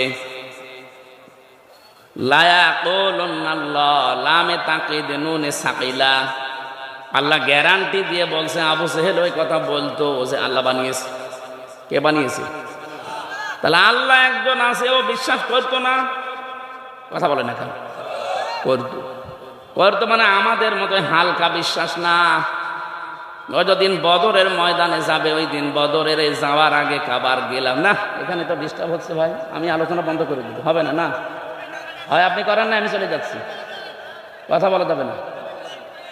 A: লা ইয়াকুলুন্নাল্লাহ, লামে তাকিদ নুনে সাকিলা, আল্লাহ গ্যারান্টি দিয়ে বলছে আবু সেহেল ওই কথা বলতো যে আল্লাহ বানিয়েছে। কে বানিয়েছে? তাহলে আল্লাহ একজন আছে ও বিশ্বাস করতো না? কথা বলে না কেন? করতো। করতো মানে আমাদের মতো হালকা বিশ্বাস না। ও যদিন বদরের ময়দানে যাবে, ওই দিন বদরের যাওয়ার আগে কাবার গেলাম না। এখানে তো ডিস্টার্ব হচ্ছে ভাই, আমি আলোচনা বন্ধ করে দিব। হবে না? না হয় আপনি করেন না, আমি চলে যাচ্ছি, কথা বলা যাবে না।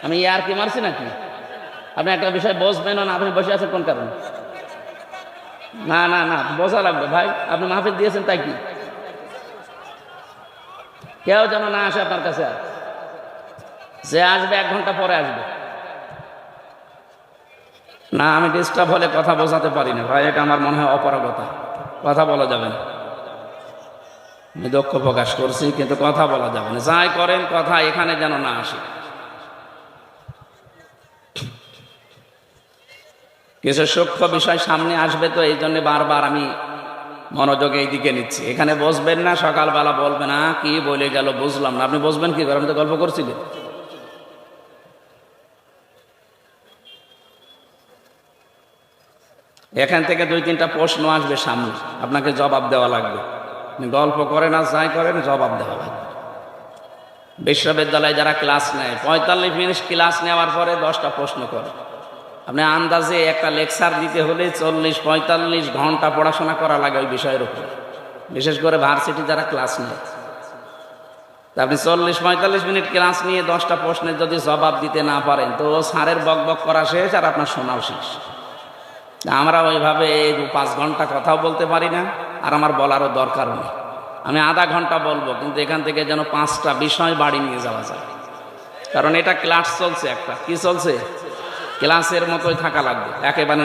A: আমি আর কি মারছি নাকি? আপনি একটা বিষয় বসবেন না, আপনি বসে আছেন কোন কারণে? না না না, বোঝা লাগবে ভাই, আপনি মাহফিল দিয়েছেন তাই কি? কেউ যেন না আসে আপনার কাছে, যে আসবে 1 ঘন্টা পরে আসবে না। আমি ডিস্টার্ব হলে কথা বোঝাতে পারি না ভাই, এটা আমার মনে হয় অপারগতা। কথা বলা যাবে না, আমি দুঃখ প্রকাশ করছি, কিন্তু কথা বলা যাবে না। যাই করেন কথা এখানে যেন না আসে। কিছু সূক্ষ্ম বিষয় সামনে আসবে, তো এই জন্য বারবার আমি মনোযোগ এই দিকে নিচ্ছি। এখানে বসবেন না, সকালবেলা বলবেন না কি বলে গেল বুঝলাম না। আপনি বসবেন কি করে? আমি তো গল্প করছিলেন। এখান থেকে 2-3টা প্রশ্ন আসবে সামনে, আপনাকে জবাব দেওয়া লাগবে। আপনি গল্প করেন আর যাই করেন জবাব দেওয়া লাগবে। বিশ্ববিদ্যালয়ে যারা ক্লাস নেয়, 45 মিনিট ক্লাস নেওয়ার পরে 10টা প্রশ্ন করে। আপনি আন্দাজে একটা লেকচার দিতে হলে 40-45 ঘন্টা পড়াশোনা করা লাগে ওই বিষয়ের উপর, বিশেষ করে ভার্সিটি যারা ক্লাস নেয়। তা আপনি 40-45 মিনিট ক্লাস নিয়ে 10টা প্রশ্নের যদি জবাব দিতে না পারেন, তো স্যারের বকবক করা শেষ আর আপনার শোনাও শেষ। আমরা ওইভাবে 5 ঘন্টা কথাও বলতে পারি না, আর আমার বলারও দরকারও নেই। আমি আধা ঘন্টা বলবো, কিন্তু এখান থেকে যেন 5টা বিষয় বাড়ি নিয়ে যাওয়া যায়। কারণ এটা ক্লাস চলছে, একটা কি চলছে, ক্লাসের মতোই থাকা লাগবে, একেবারে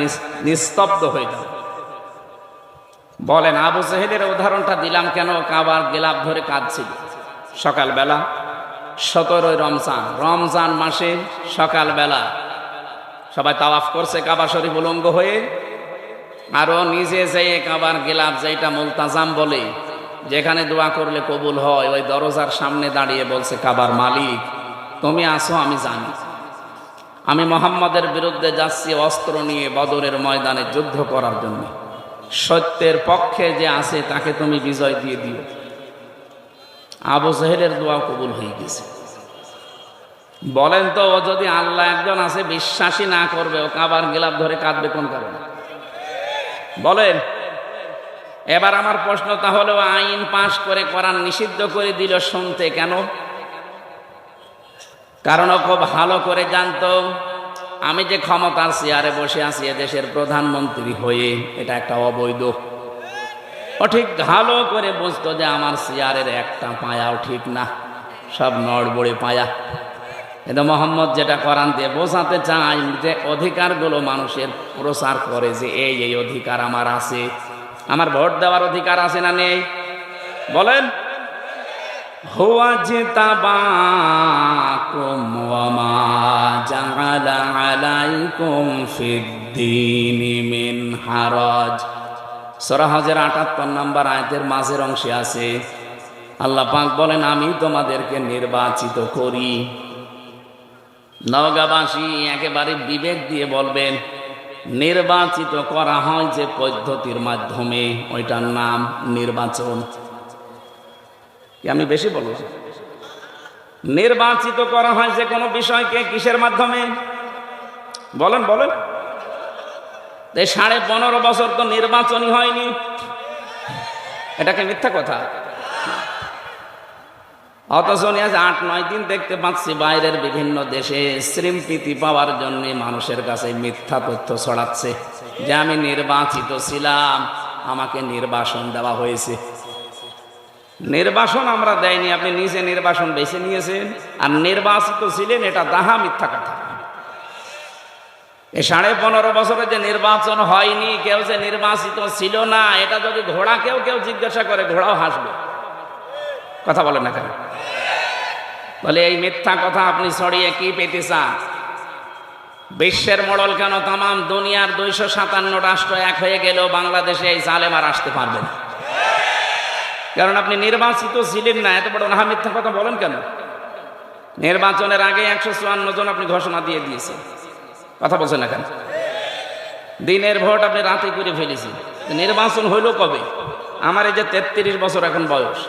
A: নিস্তব্ধ হয়ে যাবে। বলেন আবু জেহেলের উদাহরণটা দিলাম কেন? কাবার গেলাপ ধরে কাঁদছিল সকালবেলা, 17ই রমজান মাসে সকালবেলা সবাই তাওয়াফ করছে কাবা শরীফ উলঙ্গ হয়ে। আরো নিজে যেয়ে কাবার গেলাপ, যেটা মুলতাজাম বলে, যেখানে দোয়া করলে কবুল হয়, ওই দরজার সামনে দাঁড়িয়ে বলছে কাবার মালিক তুমি আসো, আমি জানি আমি মোহাম্মদের বিরুদ্ধে যাচ্ছি অস্ত্র নিয়ে বদরের ময়দানে যুদ্ধ করার জন্য। সত্যের পক্ষে যে আছে তাকে তুমি বিজয় দিয়ে দিও। আবু জেহেলের দোয়া কবুল হয়ে গেছে। বলেন তো, ও যদি আল্লাহ একজন আছে বিশ্বাসই না করবে, ও কাবার গেলাপ ধরে কাঁদবে কোন কারণে? বলেন। এবার আমার প্রশ্ন, তাহলে ও আইন পাশ করে কোরআন নিষিদ্ধ করে দিল শুনতে কেন? কারণ ও খুব ভালো করে জানতো আমি যে ক্ষমতার চেয়ারে বসে আছি দেশের প্রধানমন্ত্রী হয়ে, এটা একটা অবৈধ। ও ঠিক ভালো করে বুঝতো যে আমার চেয়ারের একটা পায়াও ঠিক না, সব নড়বড়ে পায়া। কিন্তু মোহাম্মদ যেটা কোরআন দিয়ে বোঝাতে চায় যে অধিকারগুলো মানুষের প্রচার করে, যে এই অধিকার আমার আছে। আমার ভোট দেওয়ার অধিকার আছে না নেই? বলেন। হুয়া জিতাবাকুম ওয়া মা জাআলা আলাইকুম ফিদ্দীনি মিন হারাজ। সূরা হজের 78 নম্বর আয়াতের মাঝের অংশে আছে, আল্লাহ পাক বলেন আমি তোমাদেরকে নির্বাচিত করি। নওগাঁবাসী একেবারে বিবেক দিয়ে বলবেন, নির্বাচিত করা হয় যে পদ্ধতির মাধ্যমে, ওইটার নাম নির্বাচন। কি আমি বেশি বলবো? নির্বাচিত করা হয় যে কোনো বিষয়কে কিসের মাধ্যমে? বলেন বলেন। 15.5 বছর তো নির্বাচনই হয়নি, এটাকে মিথ্যা কথা। অথচ আজ 8-9 দিন দেখতে পাচ্ছি বাইরের বিভিন্ন দেশে স্বীকৃতি পাওয়ার জন্য মানুষের কাছে মিথ্যা তথ্য ছড়াচ্ছে যে আমি নির্বাচিত ছিলাম, আমাকে নির্বাসন দেওয়া হয়েছে। নির্বাসন আমরা দেয়নি, আপনি নিজে নির্বাসন বেছে নিয়েছেন। আর নির্বাচিত ছিলেন, এটা দাহা মিথ্যা কথা। এই 15.5 বছরে যে নির্বাচন হয়নি, কেউ যে নির্বাচিত ছিল না, এটা যদি ঘোড়াকেও কেউ জিজ্ঞাসা করে, ঘোড়াও হাসবে। কথা বলেন না কেন? বলে এই মিথ্যা কথা আপনি ছড়িয়ে কি পেতে চান? বিশ্বের মডল কেন, তাম দুনিয়ার 257 রাষ্ট্র এক হয়ে গেলেও বাংলাদেশে এই জালেম আর আসতে পারবে না। কারণ আপনি নির্বাচিত ছিলেন না, এত বড় না মিথ্যা কথা বলেন কেন? নির্বাচনের আগে 154 জন আপনি ঘোষণা দিয়ে দিয়েছেন, কথা বলছেন না কেন? দিনের ভোট আপনি রাতে করে ফেলেছেন। নির্বাচন হইল কবে? আমার এই যে 33 বছর এখন বয়স,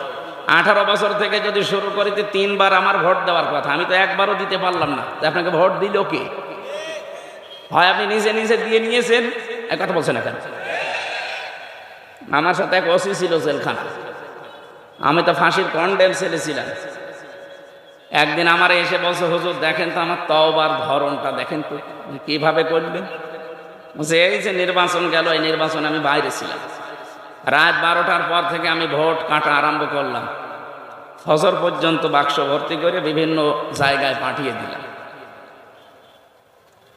A: 18 বছর থেকে যদি শুরু করিতে 3 বার আমার ভোট দেওয়ার কথা, আমি তো একবারও দিতে পারলাম না। আপনাকে ভোট দিল কে? হয় আপনি নিজে নিজে দিয়ে নিয়েছেন, এক কথা বলছেন না কেন? আমার সাথে এক ওসি ছিল জেলখানা, আমি তো ফাঁসির কন্ডেম ছেলে ছিলাম। একদিন আমার এসে বলছে, হুজুর দেখেন তো আমার তওবার ধরনটা দেখেন তো কিভাবে করলেন। যে এই যে নির্বাচন গেল, এই নির্বাচনে আমি বাইরে ছিলাম, রাত 12টার পর থেকে আমি ভোট কাটা আরম্ভ করলাম, ফজর পর্যন্ত বাক্স ভর্তি করে বিভিন্ন জায়গায় পাঠিয়ে দিলাম।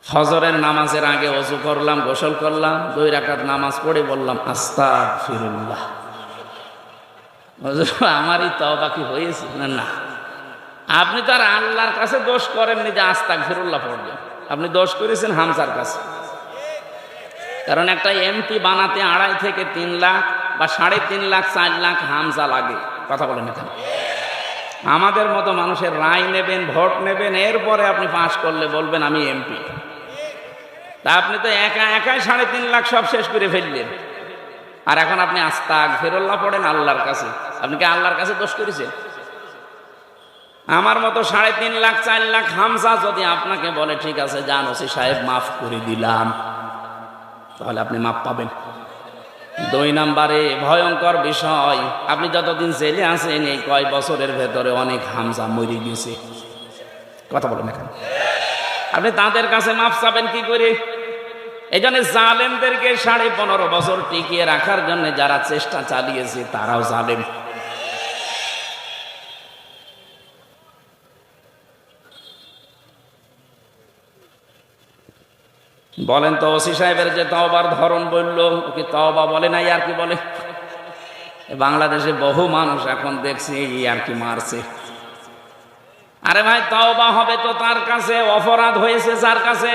A: ফজরের নামাজের আগে ওযু করলাম, গোসল করলাম, 2 রাকাত নামাজ পড়ে বললাম আস্তাগফিরুল্লাহ। আমারই তওবা কি হয়েছে? না না, আপনি তো আর আল্লাহর কাছে দোষ করেননি যে আস্তাগফিরুল্লাহ পড়বেন, আপনি দোষ করেছেন হামজার কাছে। কারণ একটা এমপি বানাতে 2.5 থেকে 3 লাখ বা 3.5 লাখ 4 লাখ হামজা লাগে, কথা বলেন এখানে। আমাদের মতো মানুষের রায় নেবেন, ভোট নেবেন, এরপরে আপনি পাশ করলে বলবেন আমি এমপি। তা আপনি তো একাই 3.5 লাখ সব শেষ করে ফেললেন, আর এখন আপনি আস্তাগফিরুল্লাহ পড়েন আল্লাহর কাছে। আপনি কি আল্লাহর কাছে দোষ করেছেন? আমার মতো 3.5 লাখ 4 লাখ হামজা যদি আপনাকে বলে ঠিক আছে যান ওসি সাহেব মাফ করে দিলাম, তাহলে আপনি মাপ পাবেন। 2 নম্বরে ভয়ঙ্কর বিষয়, আপনি যতদিন জেলে আছেন এই কয় বছরের ভেতরে অনেক হামজা মরে গেছে, কথা বলেন এখন। আপনি তাদের কাছে মাফ চাবেন কি করে? এই জন্য জালেমদেরকে 15.5 বছর টিকিয়ে রাখার জন্য যারা চেষ্টা চালিয়েছে তারাও জালেম। বলেন তো ওসি সাহেবের যে তওবার ধরন বললো, কি তওবা বলে নাই আর কি বলে? বাংলাদেশে বহু মানুষ এখন দেখছি আর কি মারছে। আরে ভাই, তওবা হবে তো তার কাছে, অপরাধ হয়েছে যার কাছে।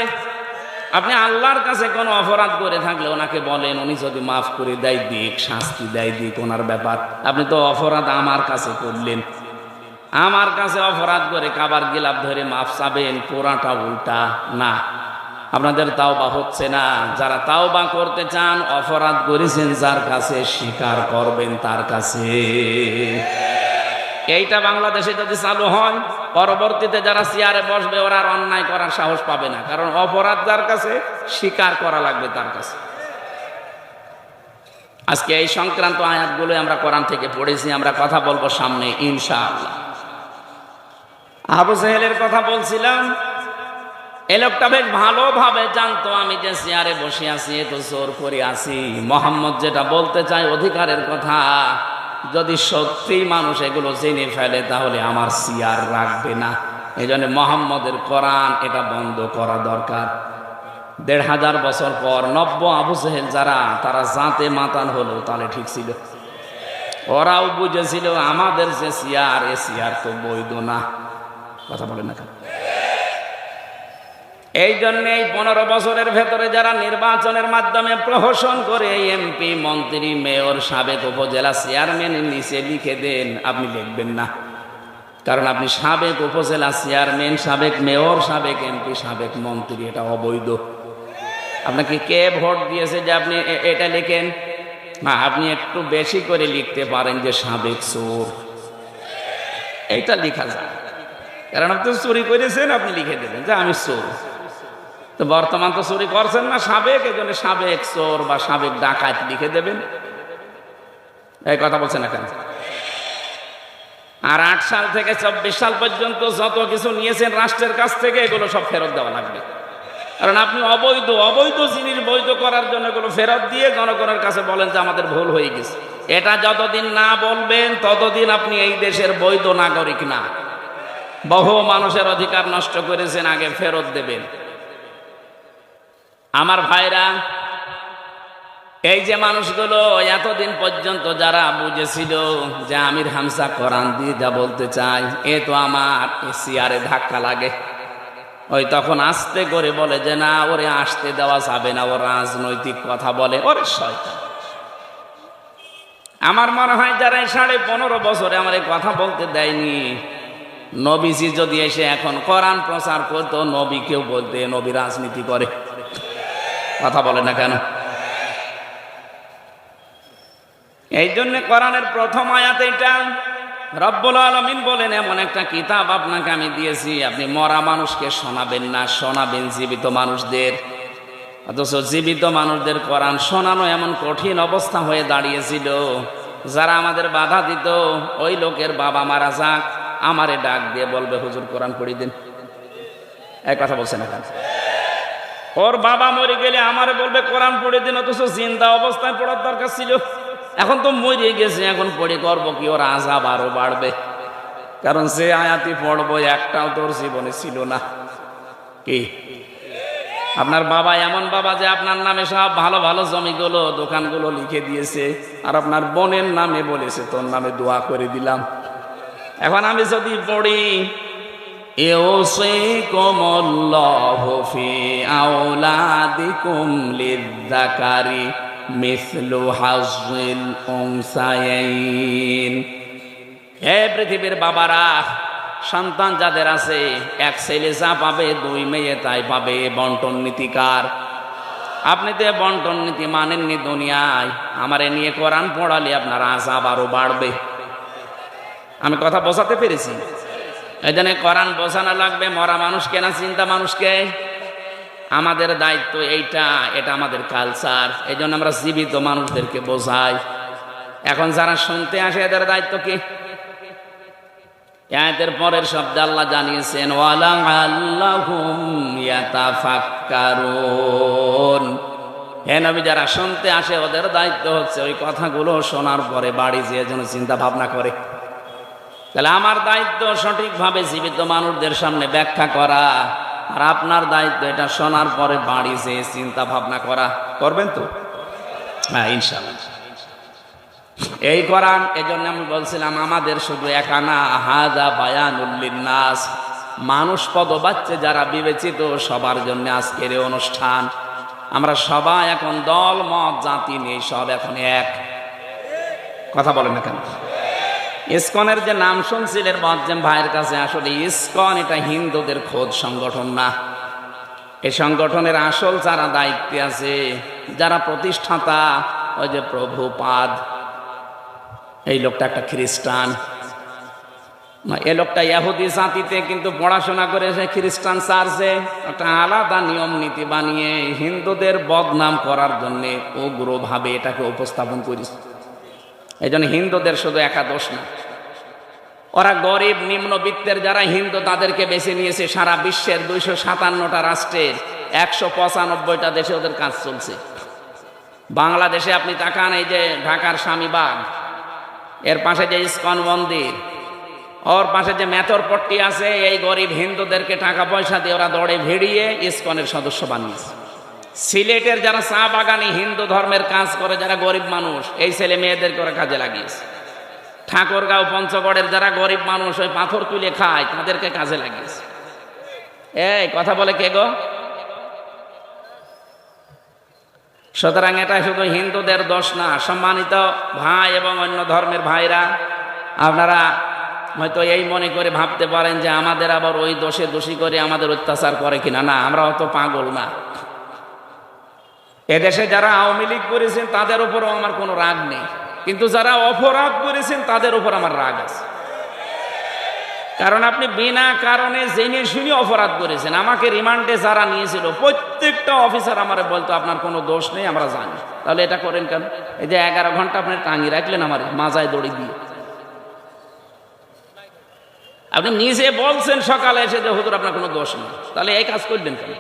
A: আপনি আল্লাহর কাছে কোনো অপরাধ করে থাকলে ওনাকে বলেন, উনি যদি মাফ করে দেয় দিক, শাস্তি দেয় দিক, ওনার ব্যাপার। আপনি তো অপরাধ আমার কাছে করলেন, আমার কাছে অপরাধ করে কাবার গিলাপ ধরে মাফ চাবেন, পুরাটা উল্টা না। আপনাদের তাওবা হচ্ছে না। যারা তাওবা করতে চান, অপরাধ করেছেন যার কাছে, স্বীকার করবেন তার কাছে। এইটা বাংলাদেশে যদি চালু হয়, পরবর্তীতে যারা চেয়ারে বসবে ওরা আর অন্যায় করার সাহস পাবে না, কারণ অপরাধ যার কাছে, স্বীকার করা লাগবে তার কাছে। আজকে এই সংক্রান্ত আয়াতগুলো আমরা কোরআন থেকে পড়েছি, আমরা কথা বলবো সামনে ইনশাআল্লাহ। আবু জেহেলের কথা বলছিলাম, এ লোকটা বেশ ভালোভাবে জানতো আমি যে চেয়ারে বসে আছি এ তো জোর করে আছি। মোহাম্মদ যেটা বলতে চায় অধিকারের কথা, যদি সত্যি মানুষ এগুলো জেনে ফেলে তাহলে আমার চেয়ার রাখবে না। এই জন্য মোহাম্মদের কোরআন এটা বন্ধ করা দরকার। 1500 বছর পর নব্য আবু জেহেল যারা, তারা জাতে মাতাল হলো, তাহলে ঠিক ছিল। ওরাও বুঝেছিল আমাদের যে চেয়ার, এ চেয়ার তো বৈধ না, কথা বলেন না। এই জন্য এই 15 বছরের ভেতরে যারা নির্বাচনের মাধ্যমে প্রহসন করে এমপি, মন্ত্রী, মেয়র, সাবেক উপজেলা চেয়ারম্যানের নিচে লিখে দেন, আপনি লিখবেন না। কারণ আপনি সাবেক উপজেলা চেয়ারম্যান, সাবেক মেয়র, সাবেক এমপি, সাবেক মন্ত্রী, এটা অবৈধ। আপনাকে কে ভোট দিয়েছে যে আপনি এটা লিখেন? না, আপনি একটু বেশি করে লিখতে পারেন যে সাবেক চোর, এইটা লেখা যায়। কারণ আপনি চুরি করেছেন, আপনি লিখে দেবেন যে আমি চোর। তো বর্তমান তো চুরি করছেন না, সাবেক, এই জন্য সাবেক চোর বা সাবেক ডাকাত লিখে দেবেন। এই কথা বলছেন না কেন? আর 8 সাল থেকে 24 সাল পর্যন্ত যত কিছু নিয়েছেন রাষ্ট্রের কাছ থেকে, এগুলো সব ফেরত দেওয়া লাগবে। কারণ আপনি অবৈধ জিনিস বৈধ করার জন্য এগুলো ফেরত দিয়ে জনগণের কাছে বলেন যে আমাদের ভুল হয়ে গেছে। এটা যতদিন না বলবেন ততদিন আপনি এই দেশের বৈধ নাগরিক না। বহু মানুষের অধিকার নষ্ট করেছেন, আগে ফেরত দেবেন। আমার ভাইরা, এই যে মানুষগুলো এতদিন পর্যন্ত যারা বুঝেছিল যে আমির হামজা কোরআন দিয়ে যা বলতে চাই, এ তো আমার চেয়ারে ধাক্কা লাগে, ওই তখন আস্তে করে বলে যে না, ওরে আসতে দেওয়া যাবে না, ও রাজনৈতিক কথা বলে, ওরে শয়তান। আমার মনে হয় যারা 15.5 বছরে আমার এই কথা বলতে দেয়নি, নবীজি যদি এসে এখন কোরআন প্রচার করতো, নবীকেও বলতে নবী রাজনীতি করে। কথা বলে না কেন? এই জন্য কোরআনের প্রথম আয়াত এটা। রব্বুল আলামিন বলেন, এমন একটা কিতাব আপনাকে আমি দিয়েছি, আপনি মরা মানুষকে শোনাবেন না, শোনাবেন জীবিত মানুষদের। অথচ জীবিত মানুষদের কোরআন শোনানো এমন কঠিন অবস্থা হয়ে দাঁড়িয়েছিল, যারা আমাদের বাধা দিত, ওই লোকের বাবা মারা যাক, আমারে ডাক দিয়ে বলবে হুজুর কোরআন পড়িয়ে দিন। এই কথা বলছে না কেন? ওর বাবা মরে গেলে আমারে বলবে কোরআন পড়ে দিন, অথচ জিন্দা অবস্থায় পড়ার দরকার ছিল। এখন তো মরে গেছে, এখন পড়ে করবো কি? ওর আযাব আরো বাড়বে। কারণ যে আয়াতি পড়বো একটাও তোর জীবনে ছিল না। কি আপনার বাবা এমন বাবা যে আপনার নামে সব ভালো ভালো জমিগুলো, দোকানগুলো লিখে দিয়েছে, আর আপনার বোনের নামে বলেছে তোর নামে দোয়া করে দিলাম। এখন আমি যদি পড়ি ইউসিকুমুল্লাহু ফি আওলাদিকুম লিয-যাকারি মিসলু হাজ্জিল উনসায়াইন। হে পৃথিবীর বাবারা, সন্তান যাদের আছে, এক ছেলে যা পাবে 2 মেয়ে তাই পাবে। বন্টন নীতিকার। আপনি তো বন্টন নীতি মানেননি দুনিয়ায়, আমারে নিয়ে কোরআন পড়ালে আপনার আযাব আরো বাড়বে। আমি কথা বোঝাতে পেরেছি? এই জন্য কোরআন বোঝানো লাগবে মরা মানুষকে না চিন্তা মানুষকে। আমাদের দায়িত্ব এইটা, এটা আমাদের কালচার। এই জন্য আমরা জীবিত মানুষদেরকে বোঝাই। এখন যারা শুনতে আসে এদের দায়িত্ব কি? আয়াতের পরের শব্দে আল্লাহ জানিয়েছেন ওয়ালাআল্লাহুম ইয়াতাফাক্কারুন। হে নবী, যারা শুনতে আসে ওদের দায়িত্ব হচ্ছে ওই কথাগুলো শোনার পরে বাড়ি যেয়ে যেন চিন্তা ভাবনা করে। তাহলে আমার দায়িত্ব সঠিকভাবে জীবিত মানুষদের সামনে ব্যাখ্যা করা, আর আপনার দায়িত্ব এটা শোনার পরে বাড়ি যেয়ে চিন্তা ভাবনা করা। করবেন তো? হ্যাঁ, ইনশাআল্লাহ। এই কোরআন, এজন্য আমি বলছিলাম আমাদের শুধু একা না, হাযা বায়ানুল লিন্নাস, মানুষ পদবাচ্চে যারা বিবেচিত সবার জন্য আজকের এই অনুষ্ঠান। আমরা সবাই এখন দল মত জাতি নেই, সব এখন এক। কথা বলেন না কেন? ইসকনের যে নাম শুনছিলেন মুয়াজ্জেম ভাইয়ের কাছে, আসলে ইসকন এটা হিন্দুদের খোদ সংগঠন না। এই সংগঠনের আসল যারা দায়িত্বে আছে, যারা প্রতিষ্ঠাতা, ওই যে প্রভুপাদ, এই লোকটা একটা খ্রিস্টান। এই লোকটা ইহুদি জাতিতে কিন্তু পড়াশোনা করেছে, খ্রিস্টান চার্চে একটা আলাদা নিয়ম নীতি বানিয়ে হিন্দুদের বদনাম করার জন্যে উগ্রভাবে এটাকে উপস্থাপন করেছে। এই জন্য হিন্দুদের শুধু একা দোষ না, ওরা গরিব নিম্নবিত্তের যারা হিন্দু তাদেরকে বেছে নিয়েছে। সারা বিশ্বের 257টা রাষ্ট্রের 195টা দেশে ওদের কাজ চলছে। বাংলাদেশে আপনি তাকান, এই যে ঢাকার স্বামীবাগ, এর পাশে যে ইসকন মন্দির, ওর পাশে যে মেথরপট্টি আছে, এই গরিব হিন্দুদেরকে টাকা পয়সা দিয়ে ওরা দৌড়ে ভিড়িয়ে ইসকনের সদস্য বানিয়েছে। সিলেটের যারা চা বাগানে হিন্দু ধর্মের কাজ করে, যারা গরিব মানুষ, এই ছেলে মেয়েদেরকে ওরা কাজে লাগিয়েছে। ঠাকুরগাঁও পঞ্চগড়ের যারা গরিব মানুষ ওই পাথর তুলে খায়, তাদেরকে কাজে লাগিয়েছে। এই কথা বলে কে গো? সুতরাং এটা শুধু হিন্দুদের দোষ না। সম্মানিত ভাই এবং অন্য ধর্মের ভাইরা, আপনারা হয়তো এই মনে করে ভাবতে পারেন যে আমাদের আবার ওই দোষে দোষী করে আমাদের অত্যাচার করে কিনা। না, আমরা অত পাগল না। এদেশে যারা আওয়ামী লীগ করেছেন তাদের উপরও আমার কোনো রাগ নেই, কিন্তু যারা অপরাধ করেছেন তাদের উপর আমার রাগ আছে। কারণ আপনি বিনা কারণে জেনে শুনে অপরাধ করেছেন। আমাকে রিমান্ডে যারা নিয়েছিল প্রত্যেকটা অফিসার আমারে বলতো আপনার কোনো দোষ নেই, আমরা জানি। তাহলে এটা করেন কেন? এই যে 11 ঘন্টা আপনি টাঙিয়ে রাখলেন আমার মাজায় দড়ি দিয়ে। আপনি নিজে বলছেন সকালে এসে যে হুজুর আপনার কোনো দোষ নেই, তাহলে এই কাজ করলেন কেন?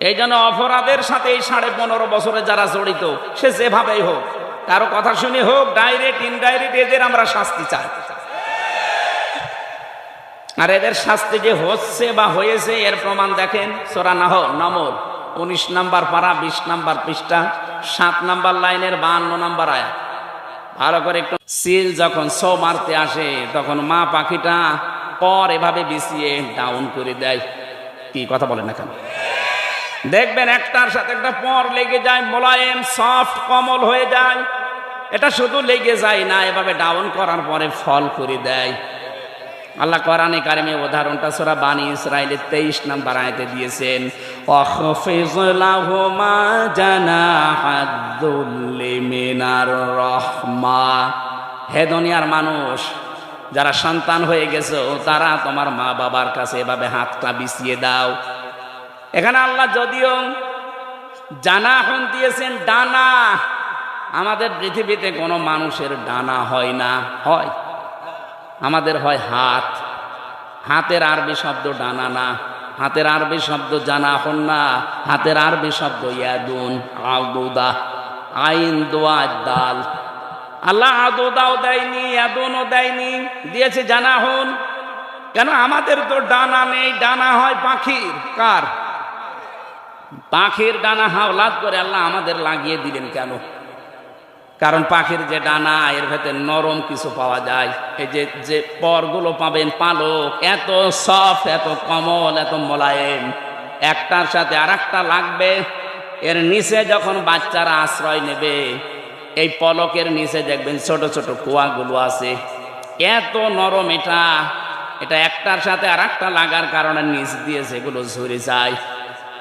A: এই জন্য অপরাধের সাথে এই 15.5 বছরে যারা জড়িত, সে যেভাবেই হোক, কারো কথা শুনে হোক, ডাইরেক্ট ইনডাইরেক্ট, এদের আমরা শাস্তি চাই। আর এদের শাস্তি যে হচ্ছে বা হয়েছে এর প্রমাণ দেখেন সূরা নমল 19 নম্বর পারা 20 নম্বর পৃষ্ঠা 7 নম্বর লাইনের 52 নম্বর আয়াত। ভালো করে একটু, সিল যখন সো মারতে আসে তখন মা পাখিটা পর এভাবে বিছিয়ে ডাউন করে দেয়। কি কথা বলেন না কেন? দেখবেন একটার সাথে একটা পর লেগে যায়, মোলায়েম সফট কোমল হয়ে যায়। এটা শুধু লেগে যায় না, এভাবে ডাউন করার পরে ফল করে দেয়। আল্লাহ কোরআনে কারিমে উদাহরণটা সূরা বানি ইসরাঈলের 23 নম্বর আয়াতে দিয়েছেন, ওয়াখফিজ লাহুমা জানাহাদ-দুল্লি মিনার রাহমা। হে দুনিয়ার মানুষ, যারা সন্তান হয়ে গেছো তারা তোমার মা বাবার কাছে এভাবে হাতটা বিছিয়ে দাও। এখানে আল্লাহ যদিও জানাহন দিয়েছেন, ডানা। আমাদের পৃথিবীতে কোনো মানুষের ডানা হয় না, হয় আমাদের হয় হাত। হাতের আরবি শব্দ ডানা না, হাতের আরবি শব্দ জানাহন না, হাতের আরবি শব্দ ইয়াদুন, আদুদা, আইন দোয়া দাল। আল্লাহ আদুদাও দেয়নি, ইয়াদুনও দেয়নি, দিয়েছে জানাহন। কেন? আমাদের তো ডানা নেই, ডানা হয় পাখির। কার? পাখির ডানা হাওলাত করে আল্লাহ আমাদের লাগিয়ে দিলেন কেন? কারণ পাখির যে ডানা, এর ভেতরে নরম কিছু পাওয়া যায়। এই যে পরগুলো পাবেন, পালক এত সফট, এত কোমল, এত মোলায়েম, একটার সাথে আর একটা লাগবে। এর নিচে যখন বাচ্চারা আশ্রয় নেবে, এই পলকের নিচে দেখবেন ছোট ছোট কুয়াগুলো আছে, এত নরম। এটা একটার সাথে আর একটা লাগার কারণে নিচ দিয়ে সেগুলো ঝরে যায়।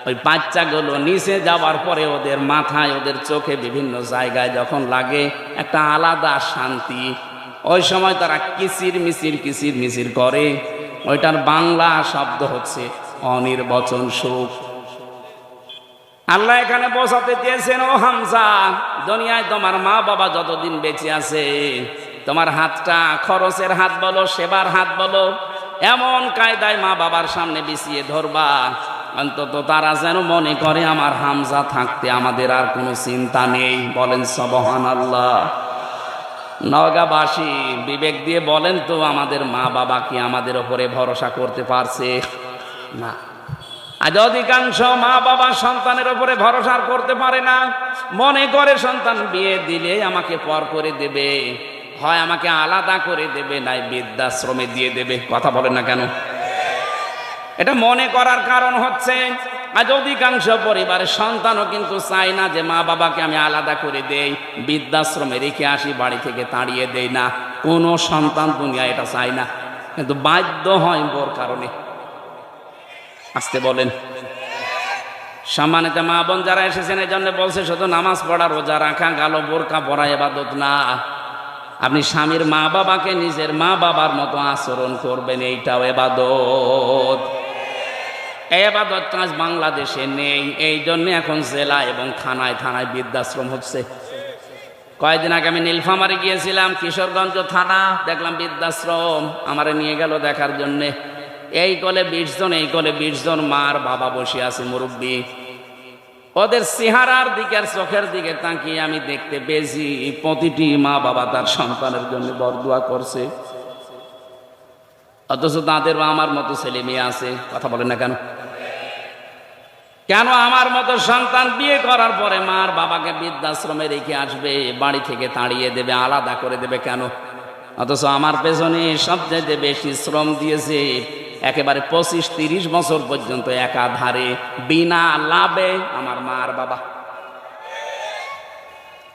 A: ওই বাচ্চাগুলো নিচে যাওয়ার পরে ওদের মাথায়, ওদের চোখে, বিভিন্ন জায়গায় যখন লাগে, একটা আলাদা শান্তি। ওই সময় তারা কিচির মিচির করে। ওইটার বাংলা শব্দ হচ্ছে অনির্বচন সুখ। আল্লাহ এখানে বোঝাতে চেয়েছেন, ও হামজা, দুনিয়ায় তোমার মা বাবা যতদিন বেঁচে আছে, তোমার হাতটা খরচের হাত বলো, সেবার হাত বলো, এমন কায়দায় মা বাবার সামনে বিছিয়ে ধরবা, অন্তত তারা যেন মনে করে আমার হামজা থাকতে আমাদের আর কোনো চিন্তা নেই। বলেন সুবহানাল্লাহ। নওগাঁবাসী বিবেক দিয়ে বলেন তো, আমাদের মা বাবা কি আমাদের ওপরে ভরসা করতে পারছে? না। আজ অধিকাংশ মা বাবা সন্তানের ওপরে ভরসা করতে পারে না। মনে করে সন্তান বিয়ে দিলে আমাকে পর করে দেবে, হয় আমাকে আলাদা করে দেবে, নাই বৃদ্ধাশ্রমে দিয়ে দেবে। কথা বলেন না কেন? এটা মনে করার কারণ হচ্ছে, আজ অধিকাংশ পরিবারের সন্তানও কিন্তু চায় না যে মা বাবাকে আমি আলাদা করে দেই, বৃদ্ধাশ্রমে রেখে আসি, বাড়ি থেকে তাড়িয়ে দেই না। কোনো সন্তান দুনিয়া এটা চায় না, কিন্তু বাধ্য হয় বোর কারণে। আসতে বলেন। সম্মানিত মা বোন যারা এসেছেন, এই জন্য বলছে শুধু নামাজ পড়া, রোজা রাখা, গালো বোরকা পরা ইবাদত না। আপনি স্বামীর মা বাবাকে নিজের মা বাবার মতো আচরণ করবেন, এইটাও ইবাদত। এই ইবাদত কাজ বাংলাদেশে নেই, এই জন্য এখন জেলা এবং থানায় থানায় বৃদ্ধাশ্রম হচ্ছে। কয়েকদিন আগে আমি নীলফামারী গিয়েছিলাম, কিশোরগঞ্জ থানা, দেখলাম বৃদ্ধাশ্রম। আমারে নিয়ে গেল দেখার জন্যে। এই কোলে 20 জন, এই কোলে 20 জন মার বাবা বসে আছে, মুরব্বী। ওদের চেহারার দিকে আর চোখের দিকে তাকিয়ে আমি দেখতে পেয়েছি প্রতিটি মা বাবা তার সন্তানের জন্য বরদোয়া করছে, অথচ তাদেরও আমার মতো ছেলে মেয়ে আছে। কথা বলেন না কেন? কেন আমার মতো সন্তান বিয়ে করার পরে মার বাবাকে বৃদ্ধাশ্রমে রেখে আসবে, বাড়ি থেকে তাড়িয়ে দেবে, আলাদা করে দেবে কেন? অথচ আমার পেছনে সবচেয়ে বেশি শ্রম দিয়েছে, একেবারে 25-30 বছর পর্যন্ত একাধারে বিনা লাভে আমার মার বাবা।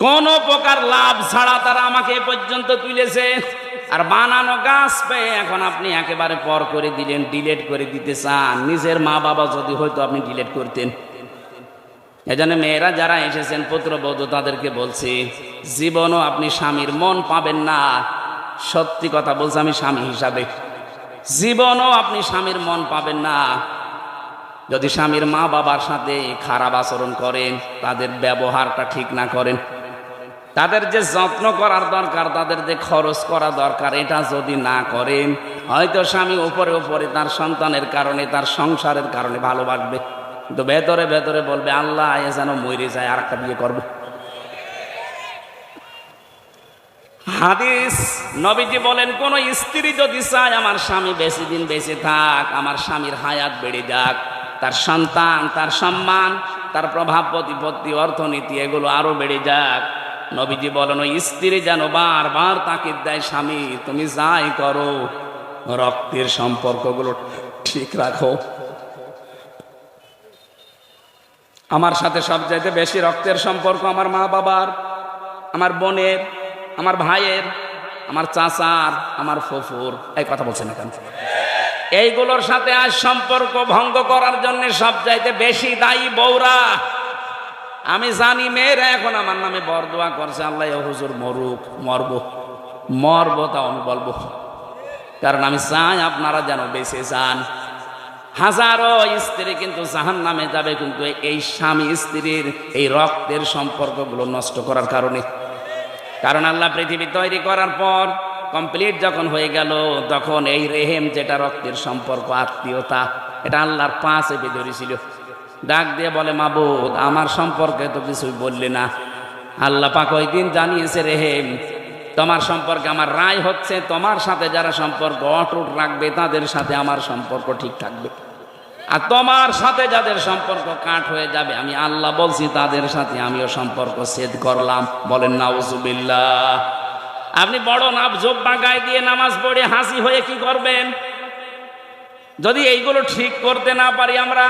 A: কোন প্রকার লাভ ছাড়া তারা আমাকে এ পর্যন্ত তুলেছে। আর বানানো গাছ পেয়ে এখন আপনি একেবারে পর করে দিলেন, ডিলেট করে দিতে চান। নিজের মা বাবা যদি হয়তো আপনি ডিলেট করতেন। এজন্য মেয়েরা যারা এসেছেন, পুত্রবধূ, তাদেরকে বলছি, জীবনও আপনি স্বামীর মন পাবেন না। সত্যি কথা বলছি আমি স্বামী হিসাবে, জীবনও আপনি স্বামীর মন পাবেন না যদি স্বামীর মা বাবার সাথে খারাপ আচরণ করেন, তাদের ব্যবহারটা ঠিক না করেন, তাদের যে যত্ন করার দরকার, তাদের যে খরচ করা দরকার, এটা যদি না করেন, হয়তো স্বামী উপরে উপরে তার সন্তানের কারণে, তার সংসারের কারণে ভালোবাসবে, কিন্তু ভেতরে ভেতরে বলবে আল্লাহ এ যেন মরে যায়, আর একটা বিয়ে করবে। হাদিস নবীজি বলেন, কোন স্ত্রী যদি চায় আমার স্বামী বেশি দিন বেঁচে থাক, আমার স্বামীর হায়াত বেড়ে যাক, তার সন্তান, তার সম্মান, তার প্রভাব প্রতিপত্তি, অর্থনীতি এগুলো আরো বেড়ে যাক, নবীজি বলেন ওই স্ত্রী যেন বারবার তাকিদ দেয়, স্বামী তুমি যাই করো রক্তের সম্পর্কগুলো ঠিক রাখো। আমার সাথে সবচাইতে বেশি রক্তের সম্পর্ক আমার মা বাবার, আমার বোনের, আমার ভাইয়ের, আমার চাচার, আমার ফুফুর। এই কথা বলছেন না কেন? এইগুলোর সাথে আজ সম্পর্ক ভঙ্গ করার জন্য সবচাইতে বেশি দায়ী বউরা। আমি জানি মেয়েরা এখন আমার নামে বরদোয়া করছে, আল্লাহ হুজুর মরুক, মরব তাও আমি বলবো, কারণ আমি চাই আপনারা যেন বেঁচে যান। হাজারো স্ত্রী কিন্তু জাহান্নামে যাবে, কিন্তু এই স্বামী স্ত্রীর এই রক্তের সম্পর্কগুলো নষ্ট করার কারণে। কারণ আল্লাহ পৃথিবী তৈরি করার পর কমপ্লিট যখন হয়ে গেল, তখন এই রেহেম, যেটা রক্তের সম্পর্ক, আত্মীয়তা, এটা আল্লাহর পা চেপে ধরেছিল। ডাক দিয়ে বলে, মাবুদ, আমার সম্পর্কে তো কিছুই বললে না। আল্লাহ পাক ওই দিন জানিয়েছে, রেহেম, তোমার সম্পর্কে আমার রায় হচ্ছে, তোমার সাথে যারা সম্পর্ক অটুট রাখবে তাদের সাথে আমার সম্পর্ক ঠিক থাকবে, আর তোমার সাথে যাদের সম্পর্ক কাট হয়ে যাবে, আমি আল্লাহ বলছি তাদের সাথে আমিও সম্পর্ক ছেদ করলাম। বলেন নাউজুবিল্লাহ। আপনি বড় নাব জোব্বা গায়ে দিয়ে নামাজ পড়ে হাসি হয়ে কি করবেন? যদি এইগুলো ঠিক করতে না পারি আমরা,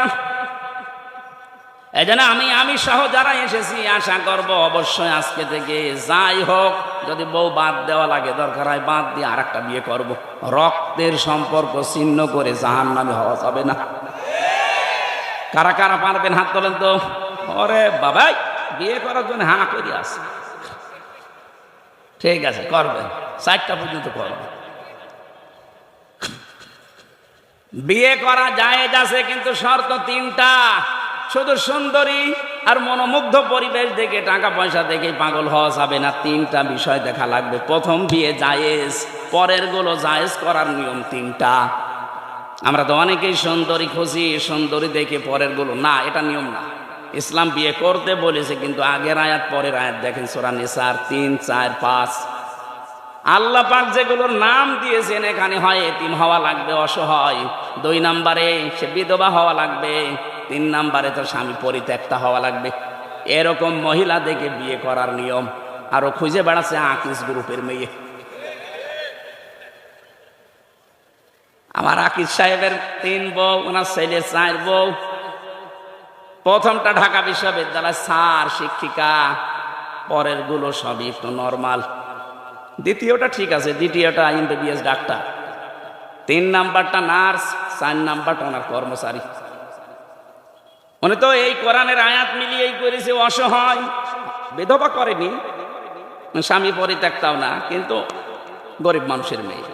A: এই জন্য আমি সহ যারা এসেছি আশা করব অবশ্যই আজকে থেকে যাই হোক, যদি বউ বাদ দেওয়া লাগে দরকার হয় বাদ দিয়ে আর একটা বিয়ে করব। রক্তের সম্পর্ক ছিন্ন করে জাহান্নামে হওয়া যাবে না। কারা কারা পারবেন হাত তোলেন তো। ওরে বাবাই, বিয়ে করার জন্য হা করে আসে। ঠিক আছে, করবেন, 4টা পর্যন্ত করবেন। বিয়ে করা জায়েজ আছে, কিন্তু শর্ত 3টা। শুধু সুন্দরী আর মনোমুগ্ধ পরিবেশ দেখে, টাকা পয়সা দেখে পাগল হওয়া যাবে না। 3টা বিষয় দেখা লাগবে। প্রথম, বিয়ে জায়েজ, পরের গুলো জায়েজ করার নিয়ম 3টা। আমরা তো অনেকেই সুন্দরী খুঁজি, সুন্দরী দেখে পরের গুলো না, এটা নিয়ম না। ইসলাম বিয়ে করতে বলেছে, কিন্তু আগের আয়াত পরের আয়াত দেখেন, সূরা নিসার 3, 4, 5। আল্লাহ পাক যেগুলোর নাম দিয়েছেন, এখানে হয় এতিম হওয়া লাগবে, অসহায়। 2 নম্বরে সে বিধবা হওয়া লাগবে। 3 নম্বরে তো স্বামী পরিত্যক্তা হওয়া লাগবে। এরকম মহিলা দেখে বিয়ে করার নিয়ম। আরো খুঁজে বেড়াচ্ছে আকিস গ্রুপের মেয়ে। আমার আকিস সাহেবের 3 বউ, ওনার ছেলের 4 বউ। প্রথমটা ঢাকা বিশ্ববিদ্যালয় স্যার, শিক্ষিকা। পরের গুলো সবই একটু নর্মাল। দ্বিতীয়টা ঠিক আছে, দ্বিতীয়টা এমবিবিএস ডাক্তার। 3 নাম্বারটা নার্স, 4 নাম্বারটা ওনার কর্মচারী। উনি তো এই কোরআনের আয়াত মিলিয়েই করেছে, অসহায়, বিধবা করেনি, স্বামী পরিত্যক্তাও না, কিন্তু গরিব মানুষের মেয়ে।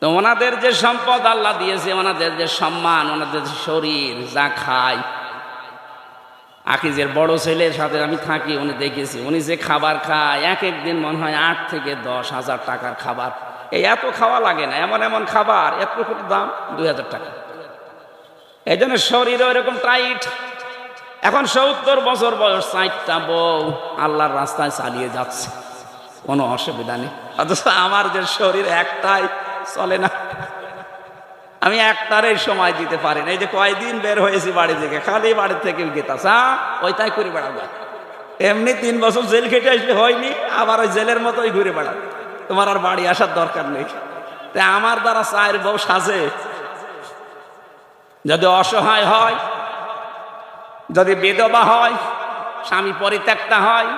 A: তো ওনাদের যে সম্পদ আল্লাহ দিয়েছে, ওনাদের যে সম্মান, ওনাদের যে শরীর, যা খায়। আকিজের বড় ছেলের সাথে আমি থাকি, উনি দেখেছি, উনি যে খাবার খায়, এক দিন মনে হয় 8 থেকে 10 হাজার টাকার খাবার। এই এত খাওয়া লাগে না, এমন এমন খাবার, এত করে দাম 2000 টাকা। এই জন্য শরীরও এরকম টাইট। এখন 70 বছর বয়স, 4টা বউ, আল্লাহর রাস্তায় চালিয়ে যাচ্ছে, কোনো অসুবিধা নেই। অথচ আমার যে শরীর একটাই চলে না, আমি একটারই সময় দিতে পারি না। এই যে কয়দিন বের হয়েছি বাড়ি থেকে, খালি বাড়ি থেকে গেতাছে, ওই তাই করে বেড়াবো। এমনি 3 বছর জেল খেটে আসলে হয়নি, আবার ওই জেলের মতোই ঘুরে বেড়াবো। তোমার আর বাড়ি আসার দরকার নেই। তাই আমার দ্বারা 4 বউ সাজে? যদি অসহায় হয়, যদি বিধবা হয়, স্বামী পরিত্যক্তা হয়,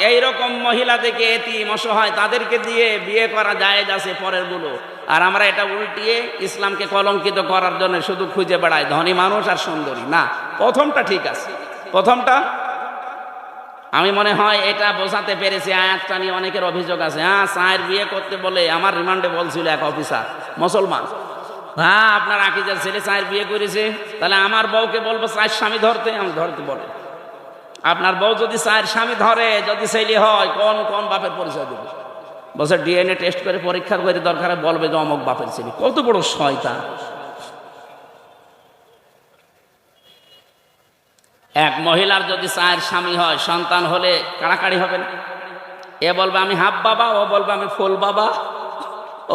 A: এইরকম মহিলা দেখে এতিম, অসহায়, তাদেরকে দিয়ে বিয়ে করা জায়েজ আছে পরের গুলো। আর আমরা এটা উল্টিয়ে ইসলামকে কলঙ্কিত করার জন্য শুধু খুঁজে বেড়াই ধনী মানুষ আর সুন্দরী। না, প্রথমটা ঠিক আছে। প্রথমটা আমি মনে হয় এটা বোঝাতে পেরেছি। আয়াতটা নিয়ে অনেকের অভিযোগ আছে, হ্যাঁ 4 বিয়ে করতে বলে আমার রিমান্ডে বলছিল এক অফিসার, মুসলমান, হ্যাঁ আপনার আকিজের ছেলে 4 বিয়ে করেছে, তাহলে আমার বউকে বলবো 4 স্বামী ধরতে? আমি ধরতে বলে, আপনার বউ যদি 4 স্বামী ধরে, যদি ছেলে হয়, কোন কোন বাপের পরিচয় দেবে? বলছে ডিএনএ টেস্ট করে পরীক্ষা করে দরকারে বলবে যে অমুক বাপের ছেলে। কত বড় শয়তান! এক মহিলার যদি 4 স্বামী হয়, সন্তান হলে কাড়াকাড়ি হবে না? এ বলবে আমি হাফ বাবা, ও বলবে আমি ফুল বাবা,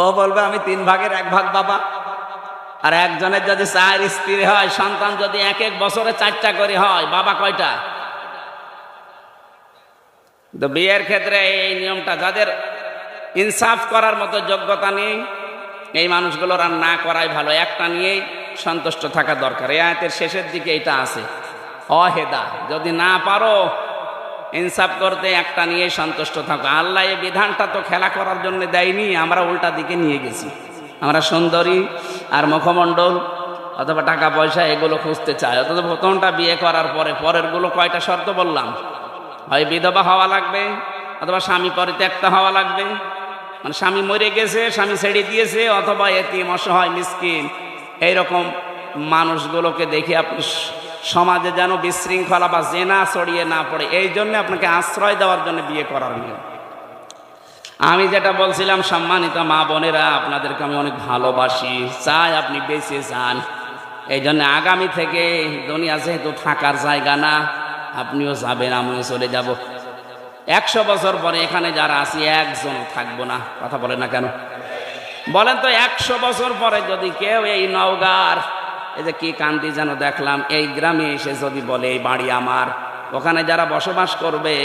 A: ও বলবে আমি 3 ভাগের 1 ভাগ বাবা। আর একজনের যদি 4 স্ত্রী হয়, সন্তান যদি 1 বছরে 4টা করে হয়, বাবা কয়টা? তো বিয়ের ক্ষেত্রে এই নিয়মটা, যাদের ইনসাফ করার মতো যোগ্যতা নেই, এই মানুষগুলোর আর না করাই ভালো। একটা নিয়েই সন্তুষ্ট থাকা দরকার। এই আয়াতের শেষের দিকে এটা আছে, অহেদা। যদি না পারো ইনসাফ করতে, একটা নিয়ে সন্তুষ্ট থাকো। আল্লাহ এই বিধানটা তো খেলা করার জন্য দেয়নি, আমরা উল্টা দিকে নিয়ে গেছি। আমরা সুন্দরী আর মুখমণ্ডল অথবা টাকা পয়সা এগুলো খুঁজতে চাই। অথচ প্রথমটা বিয়ে করার পরে পরেরগুলো কয়টা শর্ত বললাম? হয় বিধবা হওয়া লাগবে, অথবা স্বামী পরিত্যক্ত হওয়া লাগবে, মানে স্বামী মরে গেছে, স্বামী ছেড়ে দিয়েছে, অথবা এতিম অসহায় মিসকিন। এইরকম মানুষগুলোকে দেখে আপনি সমাজে যেন বিশৃঙ্খলা বা জেনা ছড়িয়ে না পড়ে, এই জন্য আপনাকে আশ্রয় দেওয়ার জন্য বিয়ে করার নিয়ম। আমি যেটা বলছিলাম, সম্মানিত মা বোনেরা, আপনাদেরকে আমি অনেক ভালোবাসি, চাই আপনি বেঁচে যান। এই জন্য আগামী থেকে দুনিয়া যেহেতু থাকার জায়গা না, আপনিও যাবেন, আমিও চলে যাব। 100 বছর পরে এখানে যারা আছি একজন থাকবো না। কথা বলে না কেন? বলেন তো, 100 বছর পরে যদি কেউ এই নওগাঁর, এই যে কি কান্দি যেন দেখলাম, এই গ্রামে এসে যদি বলে এই বাড়ি আমার, ওখানে যারা বসবাস করবে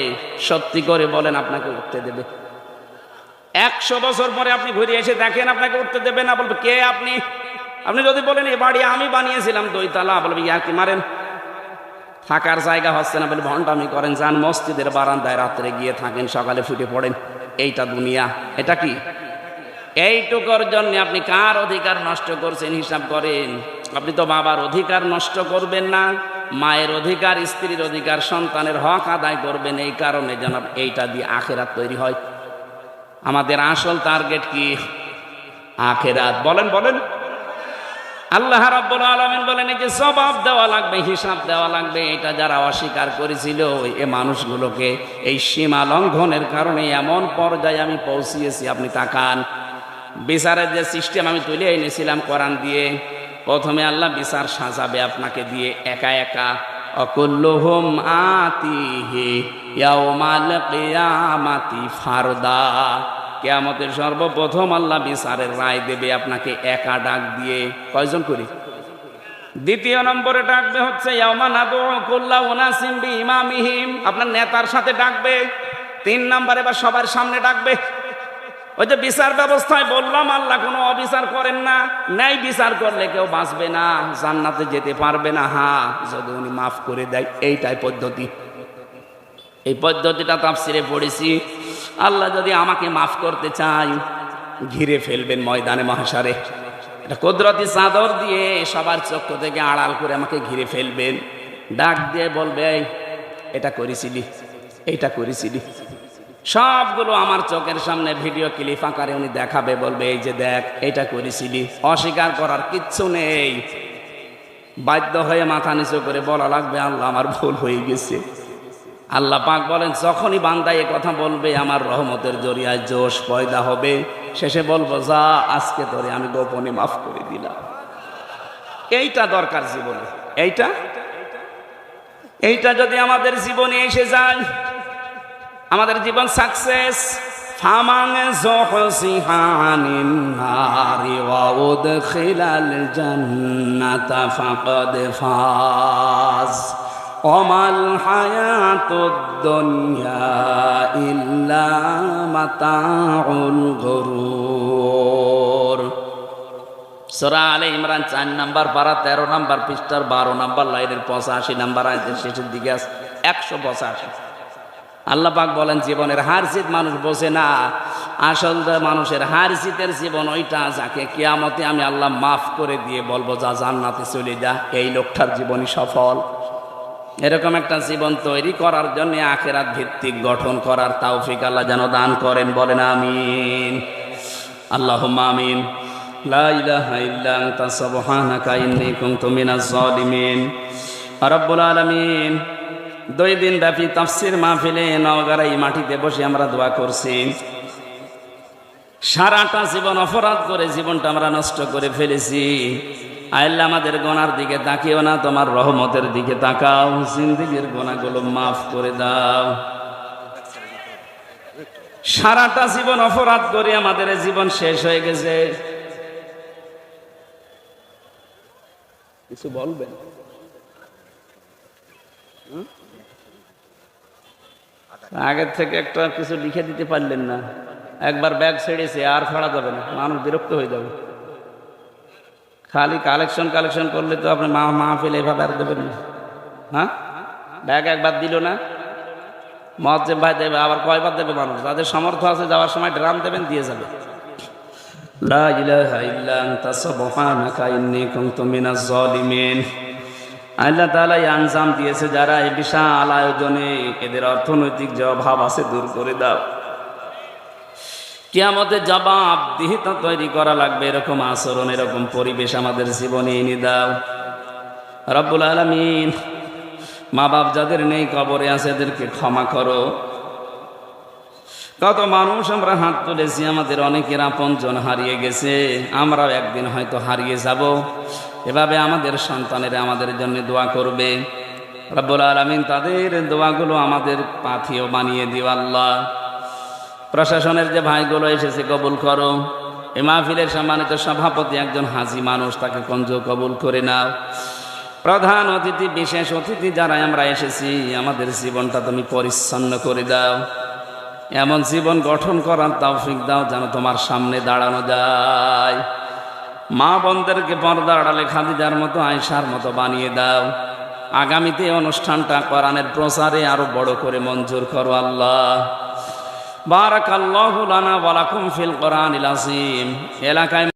A: সত্যি করে বলেন আপনাকে উঠতে দেবে? 100 বছর পরে আপনি ঘুরে এসে দেখেন, আপনাকে উঠতে দেবে না? বলবে কে আপনি? আপনি যদি বলেন এই বাড়ি আমি বানিয়েছিলাম 2 তলা, বলবে ইয়া কি মারেন, থাকার জায়গা হচ্ছে না, বলে ভণ্ডামি করেন, যান মসজিদের বারান্দায় রাত্রে গিয়ে থাকেন, সকালে ফুটে পড়েন। এইটা দুনিয়া, এটা কি? এইটুকুর জন্য আপনি কার অধিকার নষ্ট করছেন হিসাব করেন। আপনি তো বাবার অধিকার নষ্ট করবেন না, মায়ের অধিকার, স্ত্রীর অধিকার, সন্তানের হক আদায় করবেন। এই কারণে যেন এইটা দিয়ে আখেরাত তৈরি হয়। আমাদের আসল টার্গেট কি? আখেরাত। বলেন বলেন। আল্লাহ রাব্বুল আলামিন বলেন এই যে জবাব দেওয়া লাগবে, হিসাব দেওয়া লাগবে, এটা যারা অস্বীকার করেছিল এই মানুষগুলোকে এই সীমা লঙ্ঘনের কারণে এমন পর্যায়ে আমি পৌঁছিয়েছি। আপনি তাকান, বিচারের যে সিস্টেম আমি তুলে এনেছিলাম কোরআন দিয়ে, প্রথমে আল্লাহ বিচার সাজাবে আপনাকে দিয়ে একা একা। অকুল্লুহুম আতিহি ইয়াউমাল কিয়ামাতি ফারদা। কিয়ামতের সর্বপ্রথম আল্লাহ বিচারের রায় দেবে আপনাকে একা ডাক দিয়ে। কয়জন করি? দ্বিতীয় নম্বরে ডাকবে হচ্ছে ইয়াউমা নাদউ কুল্লা উনাসিম বিইমামিহিম, আপনার নেতার সাথে ডাকবে। 3 নম্বরে বা সবার সামনে ডাকবে। ওই যে বিচার ব্যবস্থায় বললাম আল্লাহ কোনো অবিচার করেন না, ন্যায় বিচার করলে কেউ বাঁচবে না, জান্নাতে যেতে পারবে না। হ্যাঁ, যদি উনি মাফ করে দেয়, এইটাই পদ্ধতি। এই পদ্ধতিটা তাফসিরে পড়েছি। আল্লাহ যদি আমাকে মাফ করতে চাই, ঘিরে ফেলবেন ময়দানে মাহশারে, এটা কুদরতি চাদর দিয়ে সবার চক্ষু থেকে আড়াল করে আমাকে ঘিরে ফেলবেন। ডাক দিয়ে বলবে এটা করেছিলি, এইটা করেছিলি, সবগুলো আমার চোখের সামনে ভিডিও ক্লিপ আকারে উনি দেখাবে, বলবে এই যে দেখ এটা করেছিলি। অস্বীকার করার কিচ্ছু নেই, বাধ্য হয়ে মাথা নিচু করে বলা লাগবে আল্লাহ আমার ভুল হয়ে গেছে। আল্লাহ পাক বলেন যখনই বান্দা এ কথা বলবে আমার রহমতের জরিয়ায় জোশ পয়দা হবে, শেষে বলবো যা আজকে তোরে আমি গোপনে মাফ করে দিলাম। এইটা দরকার জীবনে, এইটা যদি আমাদের জীবনে এসে যায়, আমাদের জীবন সাকসেস। ফামান যুহজিহা আনিন নারি ওয়া উদখিলাল জান্নাতা ফাকাদ ফাজ ওমাল হায়াতুদ দুনিয়া ইল্লা মাতাউল গুরুর। সূরা আলে ইমরান 4 নম্বর পারা 13 নম্বর পৃষ্ঠার 12 নম্বর লাইনের 85 নম্বর আয়াতের শেষের দিকে আছে 185। আল্লাহ পাক বলেন জীবনের হার জিত মানুষ বোঝে না, আসল মানুষের হার জিতের জীবন ওইটা যাকে কিয়ামতে আমি আল্লাহ মাফ করে দিয়ে বলবো যা জান্নাতে চলে যা, এই লোকটার জীবনই সফল। এরকম একটা জীবন তৈরি করার জন্য আখিরাত ভিত্তিক গঠন করার তৌফিক আল্লাহ যেন দান করেন, বলেন আমিন। আল্লাহুম্মা আমিন। লা ইলাহা ইল্লা আনতা সুবহানাকা ইন্নী কুনতু মিনাজ জালিমিন। রব্বুল আলামিন, 2 দিন ব্যাপী তাফসীর মাহফিলে নওগাঁর এই মাটিতে বসে আমরা দোয়া করছি। সারাটা জীবন অপরাধ করে জীবনটা আমরা নষ্ট করে ফেলেছি। আল্লাহ আমাদের গুনার দিকে তাকিও না, তোমার রহমতের দিকে তাকাও, জিন্দেগীর গুনাহগুলো মাফ করে দাও। সারাটা জীবন অপরাধ করে আমাদের জীবন শেষ হয়ে গেছে। কিছু বলবেন? আগের থেকে একটা কিছু লিখে দিতে পারলেন না, একবার ব্যাগ ছেড়েছে আর ছাড়া যাবে না, মানুষ বিরক্ত হয়ে যাবে। খালি কালেকশন করলে তো আপনি মাহফিল এভাবে আর দেবেন না। হ্যাঁ, ব্যাগ একবার দিল না, মুয়াজ্জিন ভাই দেবে, আবার কয়বার দেবে মানুষ? যাদের সামর্থ্য আছে যাওয়ার সময় ড্রাম দেবেন, দিয়ে যাবে। লা ইলাহা ইল্লা আনতা সুবহানাকা ইন্নী কুনতু মিনাজ জালিমিন। আল্লাহ তাআলা এই আঞ্জাম দিয়েছে যারা এই বিশাল আয়োজনে, এদের অর্থনৈতিক যে অভাব আছে দূর করে দাও। কিয়ামতে জবাবদিহিতা তৈরি করা লাগবে এরকম আচরণ, এরকম পরিবেশ আমাদের জীবনে এনে দাও রব্বুল আলামিন। মা বাপ যাদের নেই, কবরে আছে, এদেরকে ক্ষমা করো। কত মানুষ আমরা হাত তুলেছি, আমাদের অনেকের আপনজন হারিয়ে গেছে, আমরাও একদিন হয়তো হারিয়ে যাব। এভাবে আমাদের সন্তানেরা আমাদের জন্য দোয়া করবে রব্বুল আলামিন। তাদের দোয়াগুলো আমাদের পাথেয় বানিয়ে দিও আল্লাহ। প্রশাসনের যে ভাইগুলো এসেছে কবুল করো। এ মাহফিলের সম্মানিত সভাপতি একজন হাজি মানুষ, তাকে কঞ্জ কবুল করে নাও। প্রধান অতিথি, বিশেষ অতিথি যারা আমরা এসেছি, আমাদের জীবনটা তুমি পরিচ্ছন্ন করে দাও। এমন জীবন গঠন করার তৌফিক দাও যেন তোমার সামনে দাঁড়ানো যায়। মা বোনদেরকে পর্দার আড়ালে খাদিজার মতো, আয়েশার মতো বানিয়ে দাও। আগামীতে অনুষ্ঠানটা কোরআনের প্রচারে আরো বড় করে মঞ্জুর করো আল্লাহ। বারাকাল্লাহু লানা ওয়া লাকুম ফিল কোরআনিল আযীম। এলাকায়